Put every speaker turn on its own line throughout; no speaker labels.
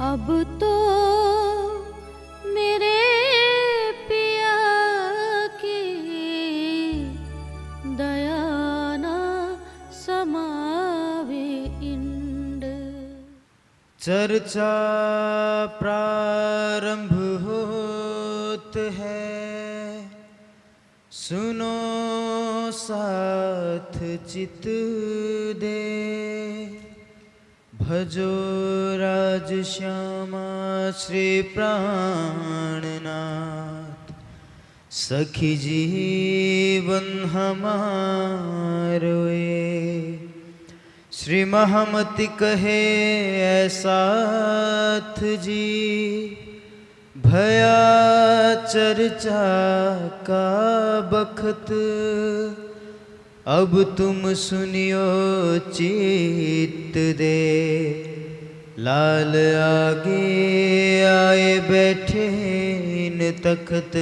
अब तो मेरे पिया की दया ना समावे इंड।
चर्चा प्रारंभ होत है, सुनो साथ चित दे। भजो राज श्यामा श्री प्राणनाथ, सखी जीवन हमारो ये। श्री महामति कहे ऐसाथ जी, भया चर्चा का बखत। अब तुम सुनियो चित्त दे, लाल आगे आए बैठे इन तखत।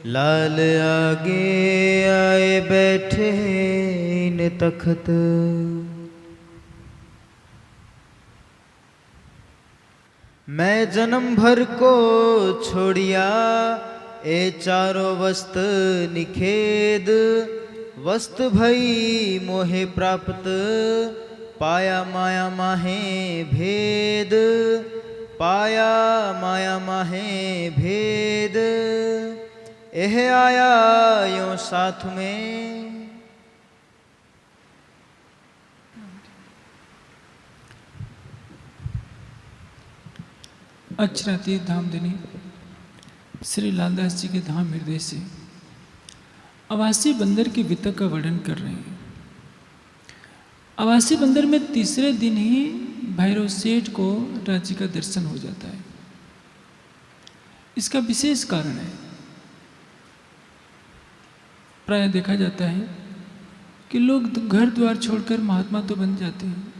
लाल आगे आए बैठे इन तखत। मैं जन्म भर को छोड़िया ए चारों वस्त निखेद। वस्त भई मोहे प्राप्त, पाया माया माहे भेद। पाया माया माहे भेद, एह आया यो साथ में।
अक्षराती धामधनी श्री लालदास जी के धाम हृदय से आवासी बंदर की वितक का वर्णन कर रहे हैं। आवासी बंदर में तीसरे दिन ही भैरव सेठ को राज्य का दर्शन हो जाता है। इसका विशेष कारण है, प्राय देखा जाता है कि लोग घर द्वार छोड़कर महात्मा तो बन जाते हैं,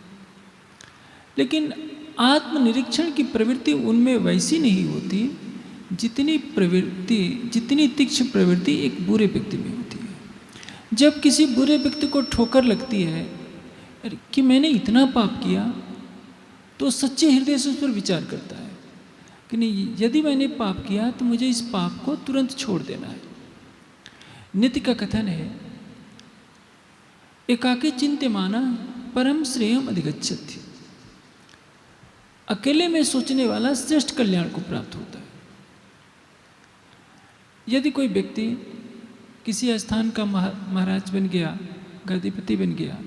लेकिन आत्मनिरीक्षण की प्रवृत्ति उनमें वैसी नहीं होती जितनी तीक्ष्ण प्रवृत्ति एक बुरे व्यक्ति में होती है। जब किसी बुरे व्यक्ति को ठोकर लगती है कि मैंने इतना पाप किया, तो सच्चे हृदय से उस पर विचार करता है कि नहीं, यदि मैंने पाप किया तो मुझे इस पाप को तुरंत छोड़ देना है। नित्य का कथन है, एकाकी चिंत्यमाना परम श्रेयम अधिगच्छति। अकेले में सोचने वाला श्रेष्ठ कल्याण को प्राप्त होता है। यदि कोई व्यक्ति किसी स्थान का महाराज बन गया, गद्दीपति बन गया,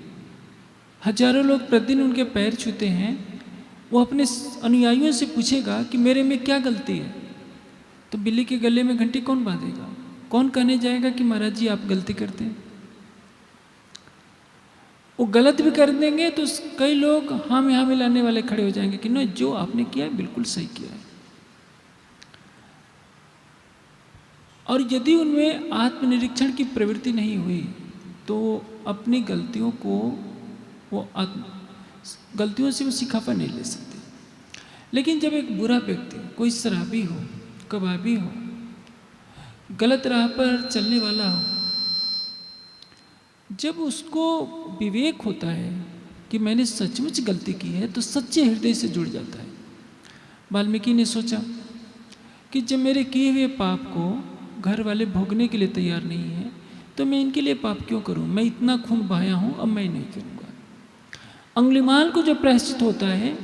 हजारों लोग प्रतिदिन उनके पैर छूते हैं, वो अपने अनुयायियों से पूछेगा कि मेरे में क्या गलती है, तो बिल्ली के गले में घंटी कौन बांधेगा? कौन कहने जाएगा कि महाराज जी आप गलती करते हैं? वो गलत भी कर देंगे तो कई लोग हाँ में हाँ मिलाने वाले खड़े हो जाएंगे कि नहीं, जो आपने किया है बिल्कुल सही किया है। और यदि उनमें आत्मनिरीक्षण की प्रवृत्ति नहीं हुई तो अपनी गलतियों से वो सिखापा नहीं ले सकते। लेकिन जब एक बुरा व्यक्ति, कोई शराबी हो, कबाबी हो, गलत राह पर चलने वाला हो, जब उसको विवेक होता है कि मैंने सचमुच गलती की है, तो सच्चे हृदय से जुड़ जाता है। वाल्मीकि ने सोचा कि जब मेरे किए हुए पाप को घर वाले भोगने के लिए तैयार नहीं है, तो मैं इनके लिए पाप क्यों करूं? मैं इतना खून बहाया हूं, अब मैं नहीं करूंगा। अंगुलीमाल को जो प्रायश्चित होता है,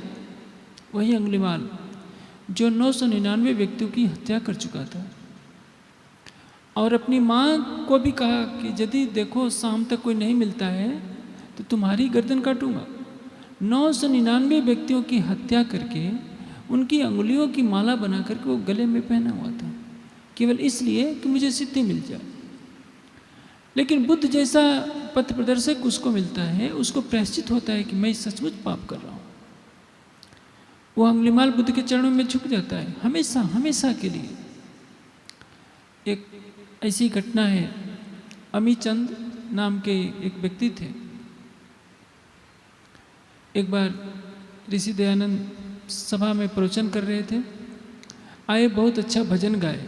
वही अंगुलीमाल जो 999 व्यक्तियों की हत्या कर चुका था, और अपनी माँ को भी कहा कि यदि देखो शाम तक कोई नहीं मिलता है तो तुम्हारी गर्दन काटूंगा। 999 व्यक्तियों की हत्या करके उनकी अंगुलियों की माला बना करके वो गले में पहना हुआ था, केवल इसलिए कि मुझे सिद्धि मिल जाए। लेकिन बुद्ध जैसा पथ प्रदर्शक उसको मिलता है, उसको प्रायश्चित होता है कि मैं सचमुच पाप कर रहा हूँ। वो अंगुलीमाल बुद्ध के चरणों में झुक जाता है हमेशा हमेशा के लिए। एक ऐसी घटना है, अमीचंद नाम के एक व्यक्ति थे। एक बार ऋषि दयानंद सभा में प्रवचन कर रहे थे, आए, बहुत अच्छा भजन गाए।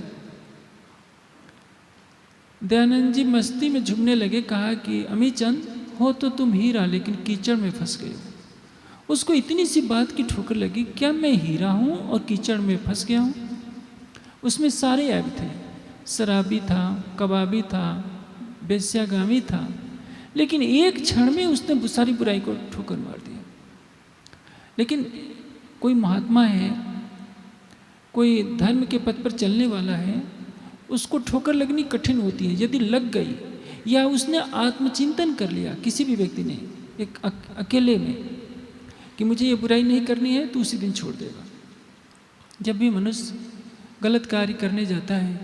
दयानंद जी मस्ती में झूमने लगे, कहा कि अमीचंद हो तो तुम हीरा लेकिन कीचड़ में फंस गए हो। उसको इतनी सी बात की ठोकर लगी, क्या मैं हीरा हूँ और कीचड़ में फंस गया हूँ? उसमें सारे ऐब थे, शराबी था, कबाबी था, वेश्यागामी था, लेकिन एक क्षण में उसने सारी बुराई को ठोकर मार दिया। लेकिन कोई महात्मा है, कोई धर्म के पथ पर चलने वाला है, उसको ठोकर लगनी कठिन होती है। यदि लग गई या उसने आत्मचिंतन कर लिया, किसी भी व्यक्ति ने एक अकेले में, कि मुझे ये बुराई नहीं करनी है, तो उसी दिन छोड़ देगा। जब भी मनुष्य गलत कार्य करने जाता है,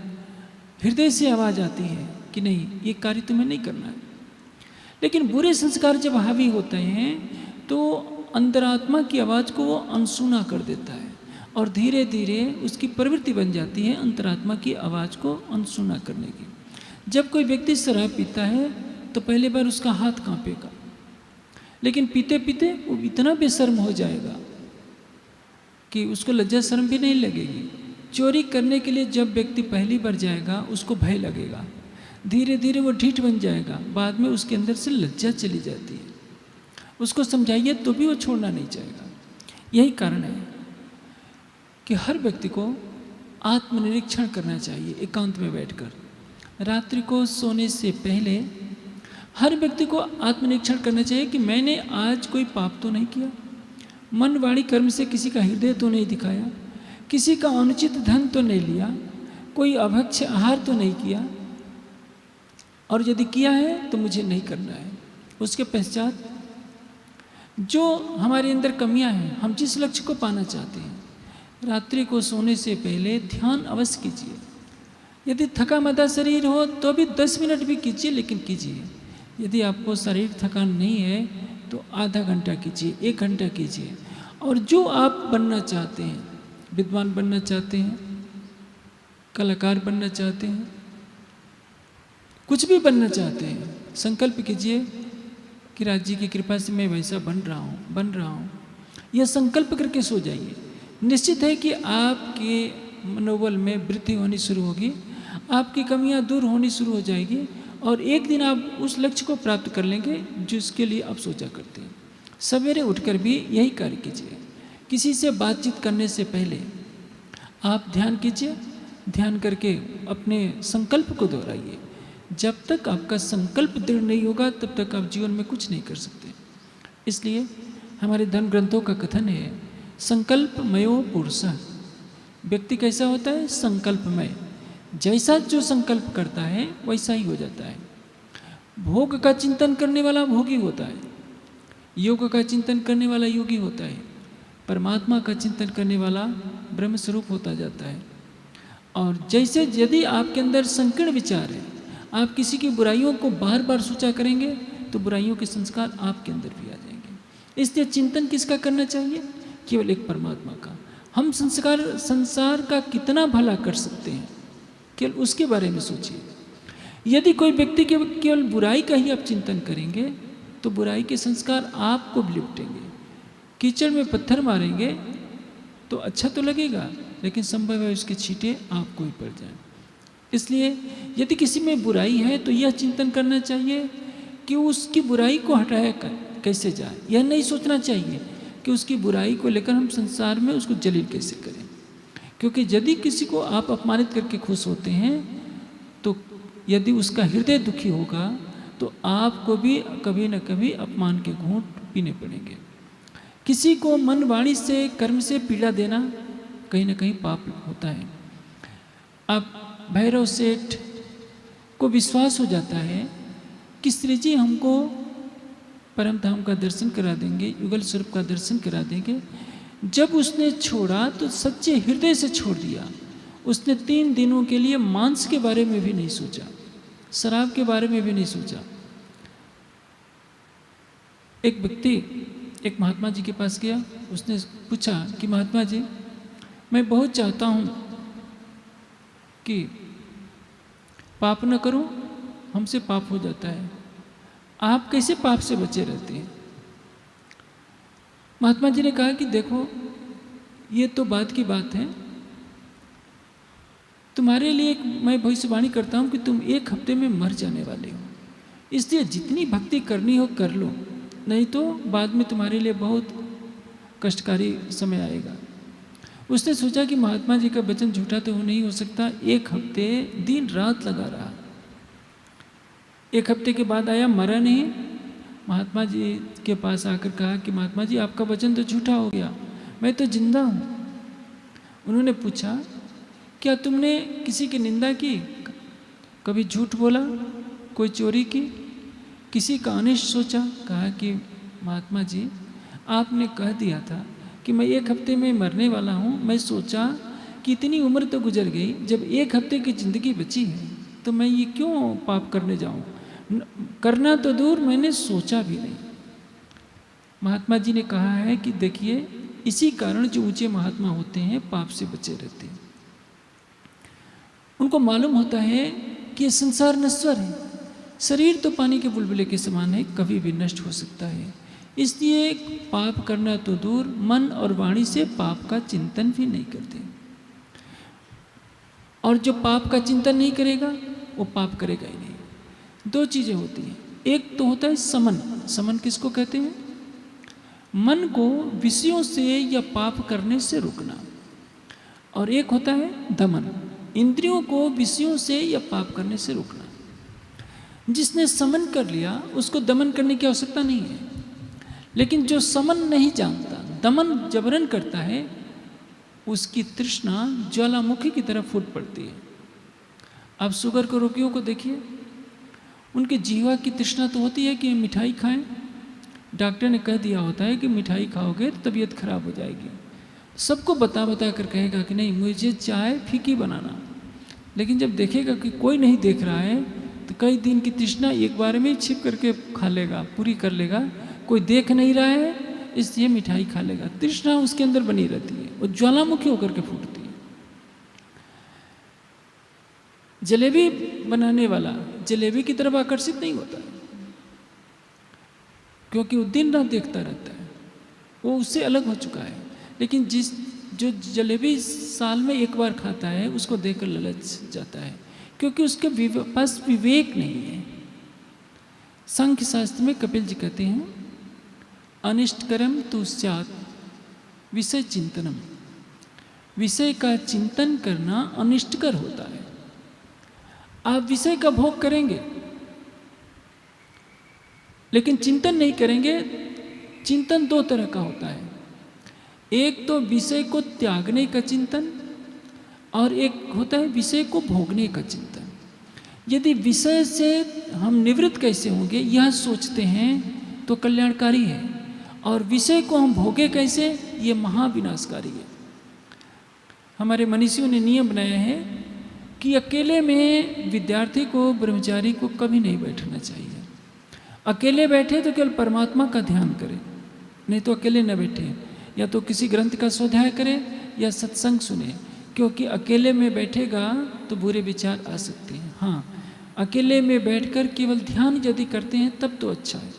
हृदय से आवाज़ आती है कि नहीं, ये कार्य तुम्हें नहीं करना है। लेकिन बुरे संस्कार जब हावी होते हैं तो अंतरात्मा की आवाज़ को वो अनसुना कर देता है और धीरे धीरे उसकी प्रवृत्ति बन जाती है अंतरात्मा की आवाज़ को अनसुना करने की। जब कोई व्यक्ति शराब पीता है तो पहली बार उसका हाथ कांपेगा, लेकिन पीते पीते वो इतना बेशर्म हो जाएगा कि उसको लज्जा शर्म भी नहीं लगेगी। चोरी करने के लिए जब व्यक्ति पहली बार जाएगा उसको भय लगेगा, धीरे धीरे वो ढीठ बन जाएगा, बाद में उसके अंदर से लज्जा चली जाती है। उसको समझाइए तो भी वो छोड़ना नहीं चाहेगा। यही कारण है कि हर व्यक्ति को आत्मनिरीक्षण करना चाहिए। एकांत में बैठकर रात्रि को सोने से पहले हर व्यक्ति को आत्मनिरीक्षण करना चाहिए कि मैंने आज कोई पाप तो नहीं किया, मन वाणी कर्म से किसी का हृदय तो नहीं दिखाया, किसी का अनुचित धन तो नहीं लिया, कोई अभक्ष्य आहार तो नहीं किया, और यदि किया है तो मुझे नहीं करना है। उसके पश्चात जो हमारे अंदर कमियां हैं, हम जिस लक्ष्य को पाना चाहते हैं, रात्रि को सोने से पहले ध्यान अवश्य कीजिए। यदि थका मादा शरीर हो तो भी 10 मिनट भी कीजिए, लेकिन कीजिए। यदि आपको शरीर थकान नहीं है तो आधा घंटा कीजिए, 1 घंटा कीजिए। और जो आप बनना चाहते हैं, विद्वान बनना चाहते हैं, कलाकार बनना चाहते हैं, कुछ भी बनना चाहते हैं, संकल्प कीजिए कि राज जी की कृपा से मैं वैसा बन रहा हूँ। यह संकल्प करके सो जाइए। निश्चित है कि आपके मनोबल में वृद्धि होनी शुरू होगी, आपकी कमियां दूर होनी शुरू हो जाएगी, और एक दिन आप उस लक्ष्य को प्राप्त कर लेंगे जिसके लिए आप सोचा करते हैं। सवेरे उठकर भी यही कार्य कीजिए। किसी से बातचीत करने से पहले आप ध्यान कीजिए, ध्यान करके अपने संकल्प को दोहराइए। जब तक आपका संकल्प दृढ़ नहीं होगा तब तक आप जीवन में कुछ नहीं कर सकते। इसलिए हमारे धर्म ग्रंथों का कथन है, संकल्पमयो पुरुषः। व्यक्ति कैसा होता है? संकल्पमय। जैसा जो संकल्प करता है वैसा ही हो जाता है। भोग का चिंतन करने वाला भोगी होता है, योग का चिंतन करने वाला योगी होता है, परमात्मा का चिंतन करने वाला ब्रह्म स्वरूप होता जाता है। और जैसे यदि आपके अंदर संकीर्ण विचार है, आप किसी की बुराइयों को बार बार सोचा करेंगे तो बुराइयों के संस्कार आपके अंदर भी आ जाएंगे। इसलिए चिंतन किसका करना चाहिए? केवल एक परमात्मा का। हम संसार का कितना भला कर सकते हैं, केवल उसके बारे में सोचिए। यदि कोई व्यक्ति केवल बुराई का ही आप चिंतन करेंगे तो बुराई के संस्कार आपको भी लिपटेंगे। कीचड़ में पत्थर मारेंगे तो अच्छा तो लगेगा, लेकिन संभव है उसके छींटे आपको ही पड़ जाएं। इसलिए यदि किसी में बुराई है तो यह चिंतन करना चाहिए कि उसकी बुराई को हटाया कैसे जाए। यह नहीं सोचना चाहिए कि उसकी बुराई को लेकर हम संसार में उसको जलील कैसे करें, क्योंकि यदि किसी को आप अपमानित करके खुश होते हैं तो यदि उसका हृदय दुखी होगा तो आपको भी कभी न कभी अपमान के घूंट पीने पड़ेंगे। किसी को मन वाणी से कर्म से पीड़ा देना कहीं ना कहीं पाप होता है। अब भैरव सेठ को विश्वास हो जाता है कि श्री जी हमको परम धाम का दर्शन करा देंगे, युगल स्वरूप का दर्शन करा देंगे। जब उसने छोड़ा तो सच्चे हृदय से छोड़ दिया। उसने 3 दिनों के लिए मांस के बारे में भी नहीं सोचा, शराब के बारे में भी नहीं सोचा। एक व्यक्ति एक महात्मा जी के पास गया, उसने पूछा कि महात्मा जी, मैं बहुत चाहता हूँ कि पाप न करूं, हमसे पाप हो जाता है, आप कैसे पाप से बचे रहते हैं? महात्मा जी ने कहा कि देखो, ये तो बात की बात है, तुम्हारे लिए मैं भविष्यवाणी करता हूँ कि तुम 1 हफ्ते में मर जाने वाले हो, इसलिए जितनी भक्ति करनी हो कर लो, नहीं तो बाद में तुम्हारे लिए बहुत कष्टकारी समय आएगा। उसने सोचा कि महात्मा जी का वचन झूठा तो नहीं हो सकता। 1 हफ्ते दिन रात लगा रहा। 1 हफ्ते के बाद आया, मरा नहीं। महात्मा जी के पास आकर कहा कि महात्मा जी आपका वचन तो झूठा हो गया, मैं तो जिंदा हूँ। उन्होंने पूछा क्या तुमने किसी की निंदा की, कभी झूठ बोला, कोई चोरी की, किसी का अनिष्ट सोचा? कहा कि महात्मा जी आपने कह दिया था कि मैं 1 हफ्ते में मरने वाला हूँ। मैं सोचा कि इतनी उम्र तो गुजर गई, जब 1 हफ्ते की ज़िंदगी बची है तो मैं ये क्यों पाप करने जाऊँ? करना तो दूर, मैंने सोचा भी नहीं। महात्मा जी ने कहा है कि देखिए, इसी कारण जो ऊंचे महात्मा होते हैं पाप से बचे रहते हैं। उनको मालूम होता है कि ये संसार नश्वर है, शरीर तो पानी के बुलबुले के समान है, कभी भी नष्ट हो सकता है। इसलिए पाप करना तो दूर, मन और वाणी से पाप का चिंतन भी नहीं करते। और जो पाप का चिंतन नहीं करेगा वो पाप करेगा ही नहीं। 2 चीज़ें होती हैं, एक तो होता है समन। समन किसको कहते हैं? मन को विषयों से या पाप करने से रोकना। और एक होता है दमन, इंद्रियों को विषयों से या पाप करने से रोकना। जिसने समन कर लिया उसको दमन करने की आवश्यकता नहीं है। लेकिन जो समन नहीं जानता, दमन जबरन करता है, उसकी तृष्णा ज्वालामुखी की तरफ फूट पड़ती है। आप शुगर के रोगियों को देखिए, उनके जीवा की तृष्णा तो होती है कि मिठाई खाएं। डॉक्टर ने कह दिया होता है कि मिठाई खाओगे तो तबीयत खराब हो जाएगी। सबको बता बता कर कहेगा कि नहीं मुझे चाय फीकी बनाना, लेकिन जब देखेगा कि कोई नहीं देख रहा है तो कई दिन की तृष्णा एक बार में छिप करके खा लेगा, पूरी कर लेगा। कोई देख नहीं रहा है इसलिए मिठाई खा लेगा। तृष्णा उसके अंदर बनी रहती है, वो ज्वालामुखी होकर के फूटती है। जलेबी बनाने वाला जलेबी की तरफ आकर्षित नहीं होता, क्योंकि वो दिन रात देखता रहता है, वो उससे अलग हो चुका है। लेकिन जो जलेबी साल में 1 बार खाता है उसको देखकर ललच जाता है, क्योंकि उसके पास विवेक नहीं है। सांख्य शास्त्र में कपिल जी कहते हैं अनिष्टकरम तु स्यात् विषय चिंतनम। विषय का चिंतन करना अनिष्टकर होता है। आप विषय का भोग करेंगे लेकिन चिंतन नहीं करेंगे। चिंतन 2 तरह का होता है, एक तो विषय को त्यागने का चिंतन और एक होता है विषय को भोगने का चिंतन। यदि विषय से हम निवृत्त कैसे होंगे यह सोचते हैं तो कल्याणकारी है, और विषय को हम भोगे कैसे ये महाविनाशकारी है। हमारे मनीषियों ने नियम बनाया है कि अकेले में विद्यार्थी को, ब्रह्मचारी को कभी नहीं बैठना चाहिए। अकेले बैठे तो केवल परमात्मा का ध्यान करें, नहीं तो अकेले न बैठे। या तो किसी ग्रंथ का स्वाध्याय करें या सत्संग सुने, क्योंकि अकेले में बैठेगा तो बुरे विचार आ सकते हैं। हाँ, अकेले में बैठकर केवल ध्यान यदि करते हैं तब तो अच्छा है,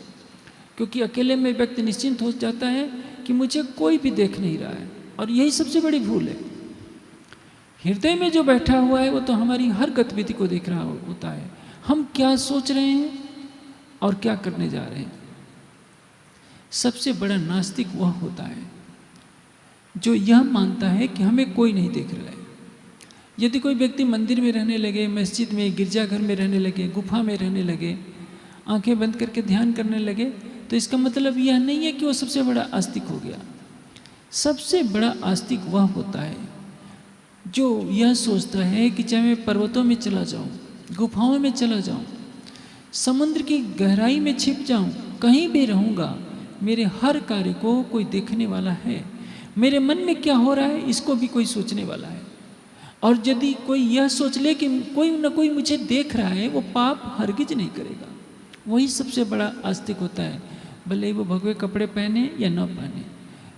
क्योंकि अकेले में व्यक्ति निश्चिंत हो जाता है कि मुझे कोई भी देख नहीं रहा है। और यही सबसे बड़ी भूल है। हृदय में जो बैठा हुआ है वो तो हमारी हर गतिविधि को देख रहा होता है, हम क्या सोच रहे हैं और क्या करने जा रहे हैं। सबसे बड़ा नास्तिक वह होता है जो यह मानता है कि हमें कोई नहीं देख रहा है। यदि कोई व्यक्ति मंदिर में रहने लगे, मस्जिद में, गिरजाघर में रहने लगे, गुफा में रहने लगे, आंखें बंद करके ध्यान करने लगे, तो इसका मतलब यह नहीं है कि वो सबसे बड़ा आस्तिक हो गया। सबसे बड़ा आस्तिक वह होता है जो यह सोचता है कि चाहे मैं पर्वतों में चला जाऊं, गुफाओं में चला जाऊं, समुद्र की गहराई में छिप जाऊं, कहीं भी रहूंगा, मेरे हर कार्य को कोई देखने वाला है, मेरे मन में क्या हो रहा है इसको भी कोई सोचने वाला है। और यदि कोई यह सोच ले कि कोई न कोई मुझे देख रहा है, वो पाप हरगिज नहीं करेगा। वही सबसे बड़ा आस्तिक होता है, भले वो भगवे कपड़े पहने या न पहने,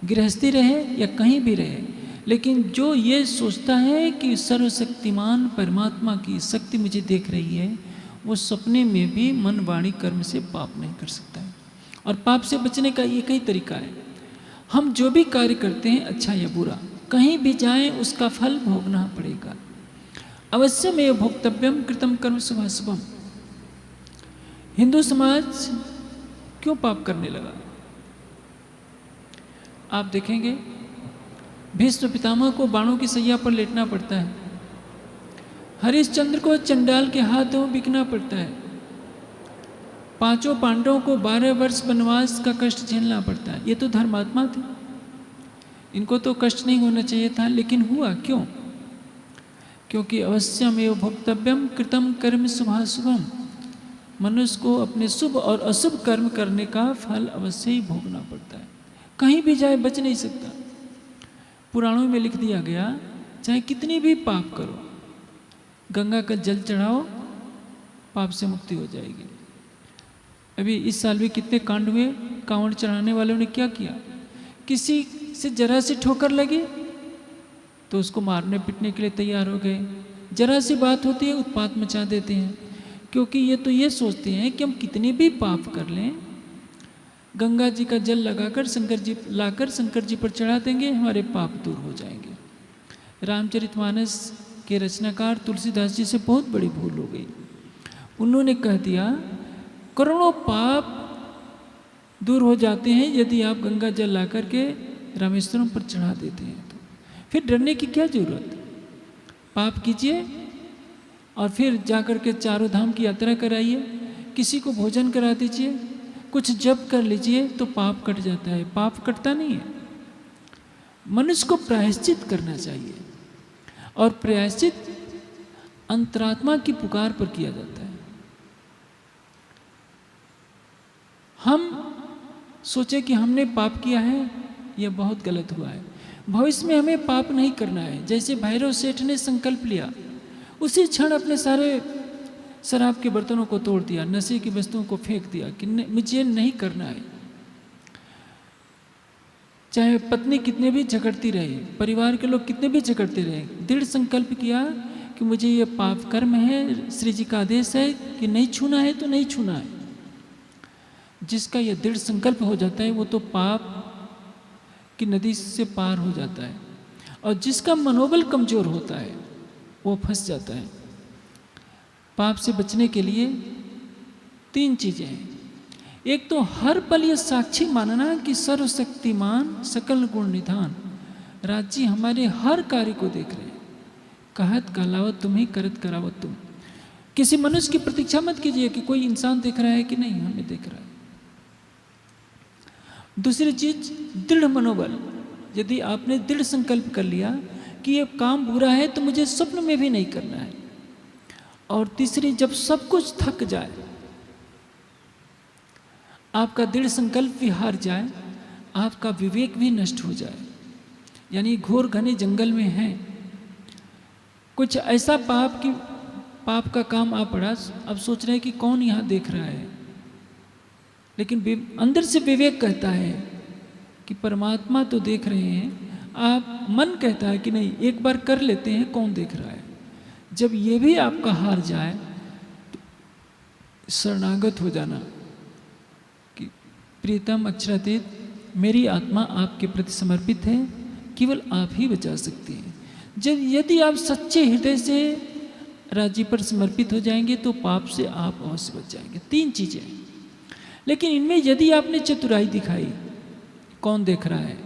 गृहस्थी रहे या कहीं भी रहे। लेकिन जो ये सोचता है कि सर्वशक्तिमान परमात्मा की शक्ति मुझे देख रही है, वो सपने में भी मन वाणी कर्म से पाप नहीं कर सकता है। और पाप से बचने का एक ही तरीका है, हम जो भी कार्य करते हैं अच्छा या बुरा, कहीं भी जाएं उसका फल भोगना पड़ेगा। अवश्य में भोक्तव्यम कृतम कर्म शुभाशुभम। हिंदू समाज क्यों पाप करने लगा? आप देखेंगे भीष्म पितामह को बाणों की सैया पर लेटना पड़ता है, हरिश्चंद्र को चंडाल के हाथों बिकना पड़ता है, पांचों पांडवों को 12 वर्ष वनवास का कष्ट झेलना पड़ता है। ये तो धर्मात्मा थे, इनको तो कष्ट नहीं होना चाहिए था, लेकिन हुआ क्यों? क्योंकि अवश्यमेव भोक्तव्यम कृतम कर्म शुभाशुभम। मनुष्य को अपने शुभ और अशुभ कर्म करने का फल अवश्य ही भोगना पड़ता है, कहीं भी जाए बच नहीं सकता। पुराणों में लिख दिया गया, चाहे कितनी भी पाप करो, गंगा का जल चढ़ाओ, पाप से मुक्ति हो जाएगी। अभी इस साल भी कितने कांड हुए, कांवड़ चढ़ाने वालों ने क्या किया, किसी से जरा सी ठोकर लगी तो उसको मारने पीटने के लिए तैयार हो गए। जरा सी बात होती है उत्पात मचा देते हैं, क्योंकि ये सोचते हैं कि हम कितने भी पाप कर लें, गंगा जी का जल लगाकर शंकर जी पर चढ़ा देंगे, हमारे पाप दूर हो जाएंगे। रामचरितमानस के रचनाकार तुलसीदास जी से बहुत बड़ी भूल हो गई। उन्होंने कह दिया करोड़ों पाप दूर हो जाते हैं यदि आप गंगा जल ला करके रामेश्वरम पर चढ़ा देते हैं, तो फिर डरने की क्या जरूरत। पाप कीजिए और फिर जाकर के चारों धाम की यात्रा कराइए, किसी को भोजन करा दीजिए, कुछ जप कर लीजिए, तो पाप कट जाता है। पाप कटता नहीं है, मनुष्य को प्रायश्चित करना चाहिए, और प्रायश्चित अंतरात्मा की पुकार पर किया जाता है। हम सोचे कि हमने पाप किया है, यह बहुत गलत हुआ है, भविष्य में हमें पाप नहीं करना है। जैसे भैरव सेठ ने संकल्प लिया, उसी क्षण अपने सारे शराब के बर्तनों को तोड़ दिया, नशे की वस्तुओं को फेंक दिया कि मुझे नहीं करना है। चाहे पत्नी कितने भी झगड़ती रहे, परिवार के लोग कितने भी झगड़ते रहे, दृढ़ संकल्प किया कि मुझे ये पाप कर्म है, श्री जी का आदेश है कि नहीं छूना है तो नहीं छूना है। जिसका यह दृढ़ संकल्प हो जाता है वो तो पाप की नदी से पार हो जाता है, और जिसका मनोबल कमजोर होता है वो फंस जाता है। पाप से बचने के लिए 3 चीजें हैं। एक तो हर पल ये साक्षी मानना कि सर्वशक्तिमान सकल गुण निधान राज्य हमारे हर कार्य को देख रहे हैं। कहत कहलावत तुम्हें, करत करावत तुम। किसी मनुष्य की प्रतीक्षा मत कीजिए कि कोई इंसान देख रहा है कि नहीं, हमें देख रहा है। दूसरी चीज दृढ़ मनोबल। यदि आपने दृढ़ संकल्प कर लिया कि ये काम बुरा है तो मुझे स्वप्न में भी नहीं करना है। और तीसरी, जब सब कुछ थक जाए, आपका दृढ़ संकल्प भी हार जाए, आपका विवेक भी नष्ट हो जाए, यानी घोर घने जंगल में है, कुछ ऐसा पाप का काम आ पड़ा, अब सोच रहे हैं कि कौन यहाँ देख रहा है, लेकिन अंदर से विवेक कहता है कि परमात्मा तो देख रहे हैं। आप मन कहता है कि नहीं, एक बार कर लेते हैं, कौन देख रहा है। जब ये भी आपका हार जाए तो शरणागत हो जाना कि प्रीतम अक्षरातीत, मेरी आत्मा आपके प्रति समर्पित है, केवल आप ही बचा सकती हैं। जब यदि आप सच्चे हृदय से राज्य पर समर्पित हो जाएंगे तो पाप से आप अवश्य बच जाएंगे। 3 चीजें। लेकिन इनमें यदि आपने चतुराई दिखाई, कौन देख रहा है,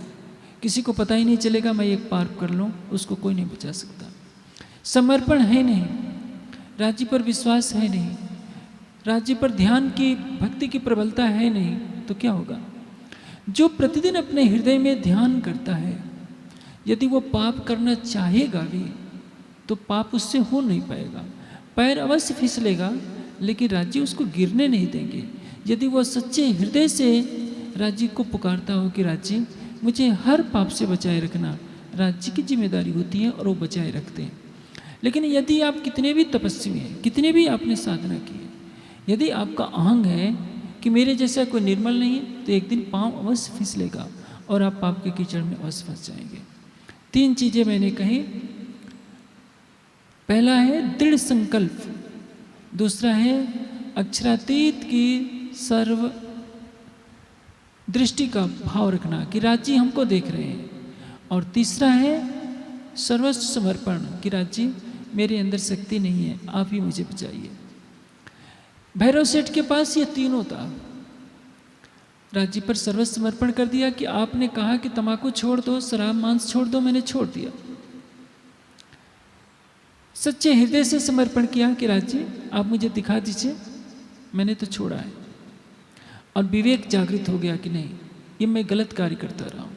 किसी को पता ही नहीं चलेगा, मैं एक पाप कर लूँ, उसको कोई नहीं बचा सकता। समर्पण है नहीं, राज्य पर विश्वास है नहीं, राज्य पर ध्यान की भक्ति की प्रबलता है नहीं, तो क्या होगा। जो प्रतिदिन अपने हृदय में ध्यान करता है, यदि वो पाप करना चाहेगा भी तो पाप उससे हो नहीं पाएगा। पैर अवश्य फिसलेगा, लेकिन राज्य उसको गिरने नहीं देंगे। यदि वह सच्चे हृदय से राज्य को पुकारता हो कि राज्य मुझे हर पाप से बचाए रखना, राज्य की जिम्मेदारी होती है और वो बचाए रखते हैं। लेकिन यदि आप कितने भी तपस्वी हैं, कितने भी आपने साधना की है, यदि आपका अहंग है कि मेरे जैसा कोई निर्मल नहीं है, तो एक दिन पाँव अवश्य फिसलेगा और आप पाप के कीचड़ में अवश्य फंस जाएंगे। 3 चीजें मैंने कही। पहला है दृढ़ संकल्प, दूसरा है अक्षरातीत की सर्व दृष्टि का भाव रखना कि राज्य हमको देख रहे हैं, और तीसरा है सर्वस्व समर्पण कि राज्य मेरे अंदर शक्ति नहीं है, आप ही मुझे बचाइए। भैरव सेठ के पास ये तीनों था। राज्य पर सर्वस्व समर्पण कर दिया कि आपने कहा कि तंबाकू छोड़ दो, शराब मांस छोड़ दो, मैंने छोड़ दिया। सच्चे हृदय से समर्पण किया कि राज्य आप मुझे दिखा दीजिए, मैंने तो छोड़ा है। और विवेक जागृत हो गया कि नहीं, ये मैं गलत कार्य करता रहा हूँ।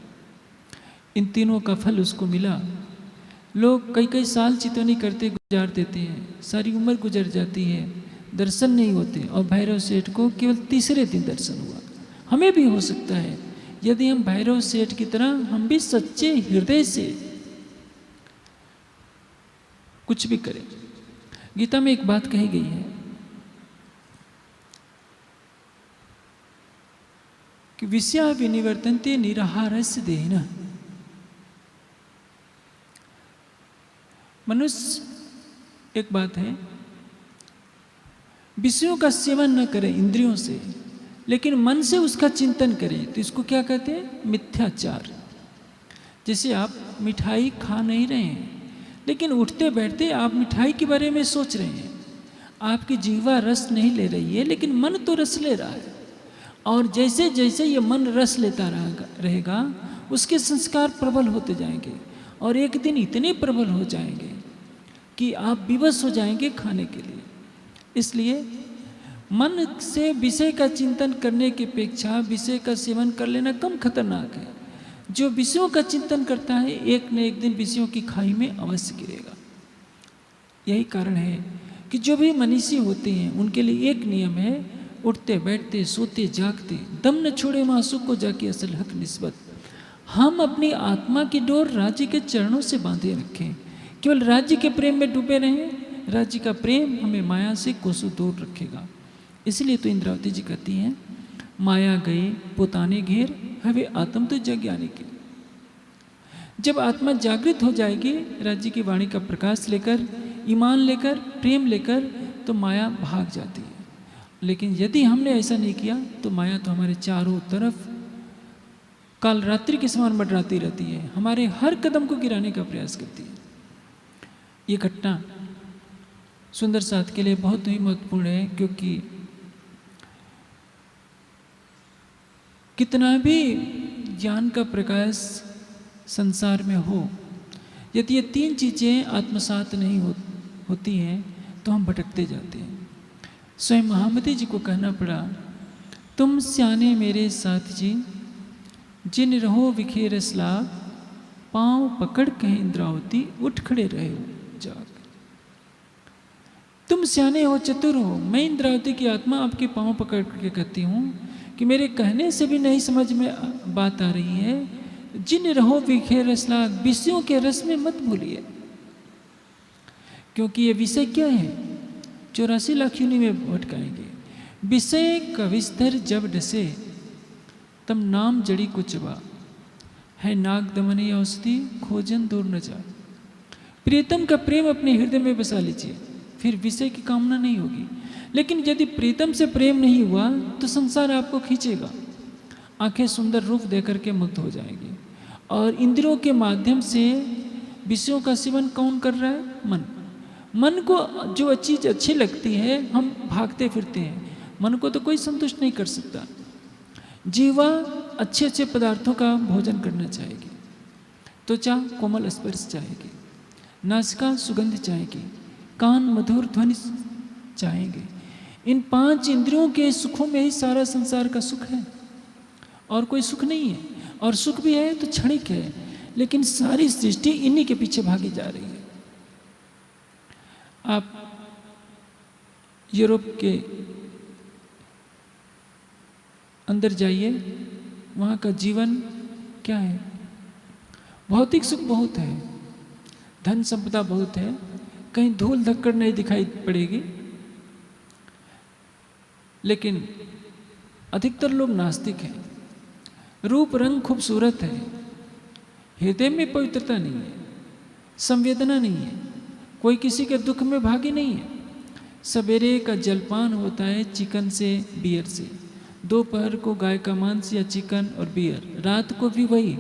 इन तीनों का फल उसको मिला। लोग कई कई साल चितवनी करते गुजार देते हैं, सारी उम्र गुजर जाती है, दर्शन नहीं होते, और भैरव सेठ को केवल तीसरे दिन दर्शन हुआ। हमें भी हो सकता है यदि हम भैरव सेठ की तरह हम भी सच्चे हृदय से कुछ भी करें। गीता में एक बात कही गई है कि विषया विनिवर्तन्ते निराहारस्य देहिनः। मनुष्य, एक बात है, विषयों का सेवन न करे इंद्रियों से, लेकिन मन से उसका चिंतन करे, तो इसको क्या कहते हैं? मिथ्याचार। जैसे आप मिठाई खा नहीं रहे हैं, लेकिन उठते बैठते आप मिठाई के बारे में सोच रहे हैं, आपकी जीवा रस नहीं ले रही है, लेकिन मन तो रस ले रहा है। और जैसे जैसे ये मन रस लेता रहेगा, उसके संस्कार प्रबल होते जाएंगे, और एक दिन इतने प्रबल हो जाएंगे कि आप विवश हो जाएंगे खाने के लिए। इसलिए मन से विषय का चिंतन करने की अपेक्षा विषय का सेवन कर लेना कम खतरनाक है। जो विषयों का चिंतन करता है एक न एक दिन विषयों की खाई में अवश्य गिरेगा। यही कारण है कि जो भी मनीषी होते हैं उनके लिए एक नियम है, उठते बैठते सोते जागते दम न छोड़े मासूक को जाके असल हक निस्बत। हम अपनी आत्मा की डोर राज्य के चरणों से बांधे रखें, केवल राज्य के प्रेम में डूबे रहें। राज्य का प्रेम हमें माया से कोसों दूर रखेगा। इसलिए तो इंद्रावती जी कहती हैं, माया गए पोताने घेर हवे आत्म तो जज्ञानी के। जब आत्मा जागृत हो जाएगी राज्य की वाणी का प्रकाश लेकर, ईमान लेकर, प्रेम लेकर, तो माया भाग जाती है। लेकिन यदि हमने ऐसा नहीं किया तो माया तो हमारे चारों तरफ काल रात्रि के समान मंडराती रहती है, हमारे हर कदम को गिराने का प्रयास करती है। ये घटना सुंदर साथ के लिए बहुत ही महत्वपूर्ण है, क्योंकि कितना भी ज्ञान का प्रकाश संसार में हो, यदि ये तीन चीज़ें आत्मसात नहीं होती हैं तो हम भटकते जाते हैं। स्वयं महामती जी को कहना पड़ा, तुम स्याने मेरे साथ जी, जिन रहो विखेरस लाग, पाँव पकड़ कहे इंद्रावती, उठ खड़े रहे हो जाग। तुम स्याने हो, चतुर हो, मैं इंद्रावती की आत्मा आपके पाँव पकड़ के कहती हूँ कि मेरे कहने से भी नहीं समझ में बात आ रही है, जिन रहो विखेरस लाग, विषयों के रस में मत भूलिए। क्योंकि ये विषय क्या है? 84 लाख योनि में भटकाएंगे। विषय कविस्तर जब डसे, तब नाम जड़ी को चबा, है नाग दमनी औषधि खोजन दूर न जा। प्रीतम का प्रेम अपने हृदय में बसा लीजिए, फिर विषय की कामना नहीं होगी। लेकिन यदि प्रीतम से प्रेम नहीं हुआ तो संसार आपको खींचेगा। आंखें सुंदर रूप देकर के मुग्ध हो जाएंगी, और इंद्रियों के माध्यम से विषयों का सेवन कौन कर रहा है? मन। मन को जो चीज़ अच्छी लगती है हम भागते फिरते हैं, मन को तो कोई संतुष्ट नहीं कर सकता। जीवा अच्छे अच्छे पदार्थों का भोजन करना चाहेगी, त्वचा कोमल स्पर्श चाहेगी, नासिका सुगंध चाहेगी, कान मधुर ध्वनि चाहेंगे। इन 5 इंद्रियों के सुखों में ही सारा संसार का सुख है, और कोई सुख नहीं है। और सुख भी है तो क्षणिक है, लेकिन सारी सृष्टि इन्हीं के पीछे भागी जा रही है। आप यूरोप के अंदर जाइए, वहाँ का जीवन क्या है? भौतिक सुख बहुत है, धन संपदा बहुत है, कहीं धूल धक्कड़ नहीं दिखाई पड़ेगी, लेकिन अधिकतर लोग नास्तिक हैं। रूप रंग खूबसूरत है, हृदय में पवित्रता नहीं है, संवेदना नहीं है, कोई किसी के दुख में भागी नहीं है। सवेरे का जलपान होता है चिकन से बियर से, दोपहर को गाय का मांस या चिकन और बियर, रात को भी वही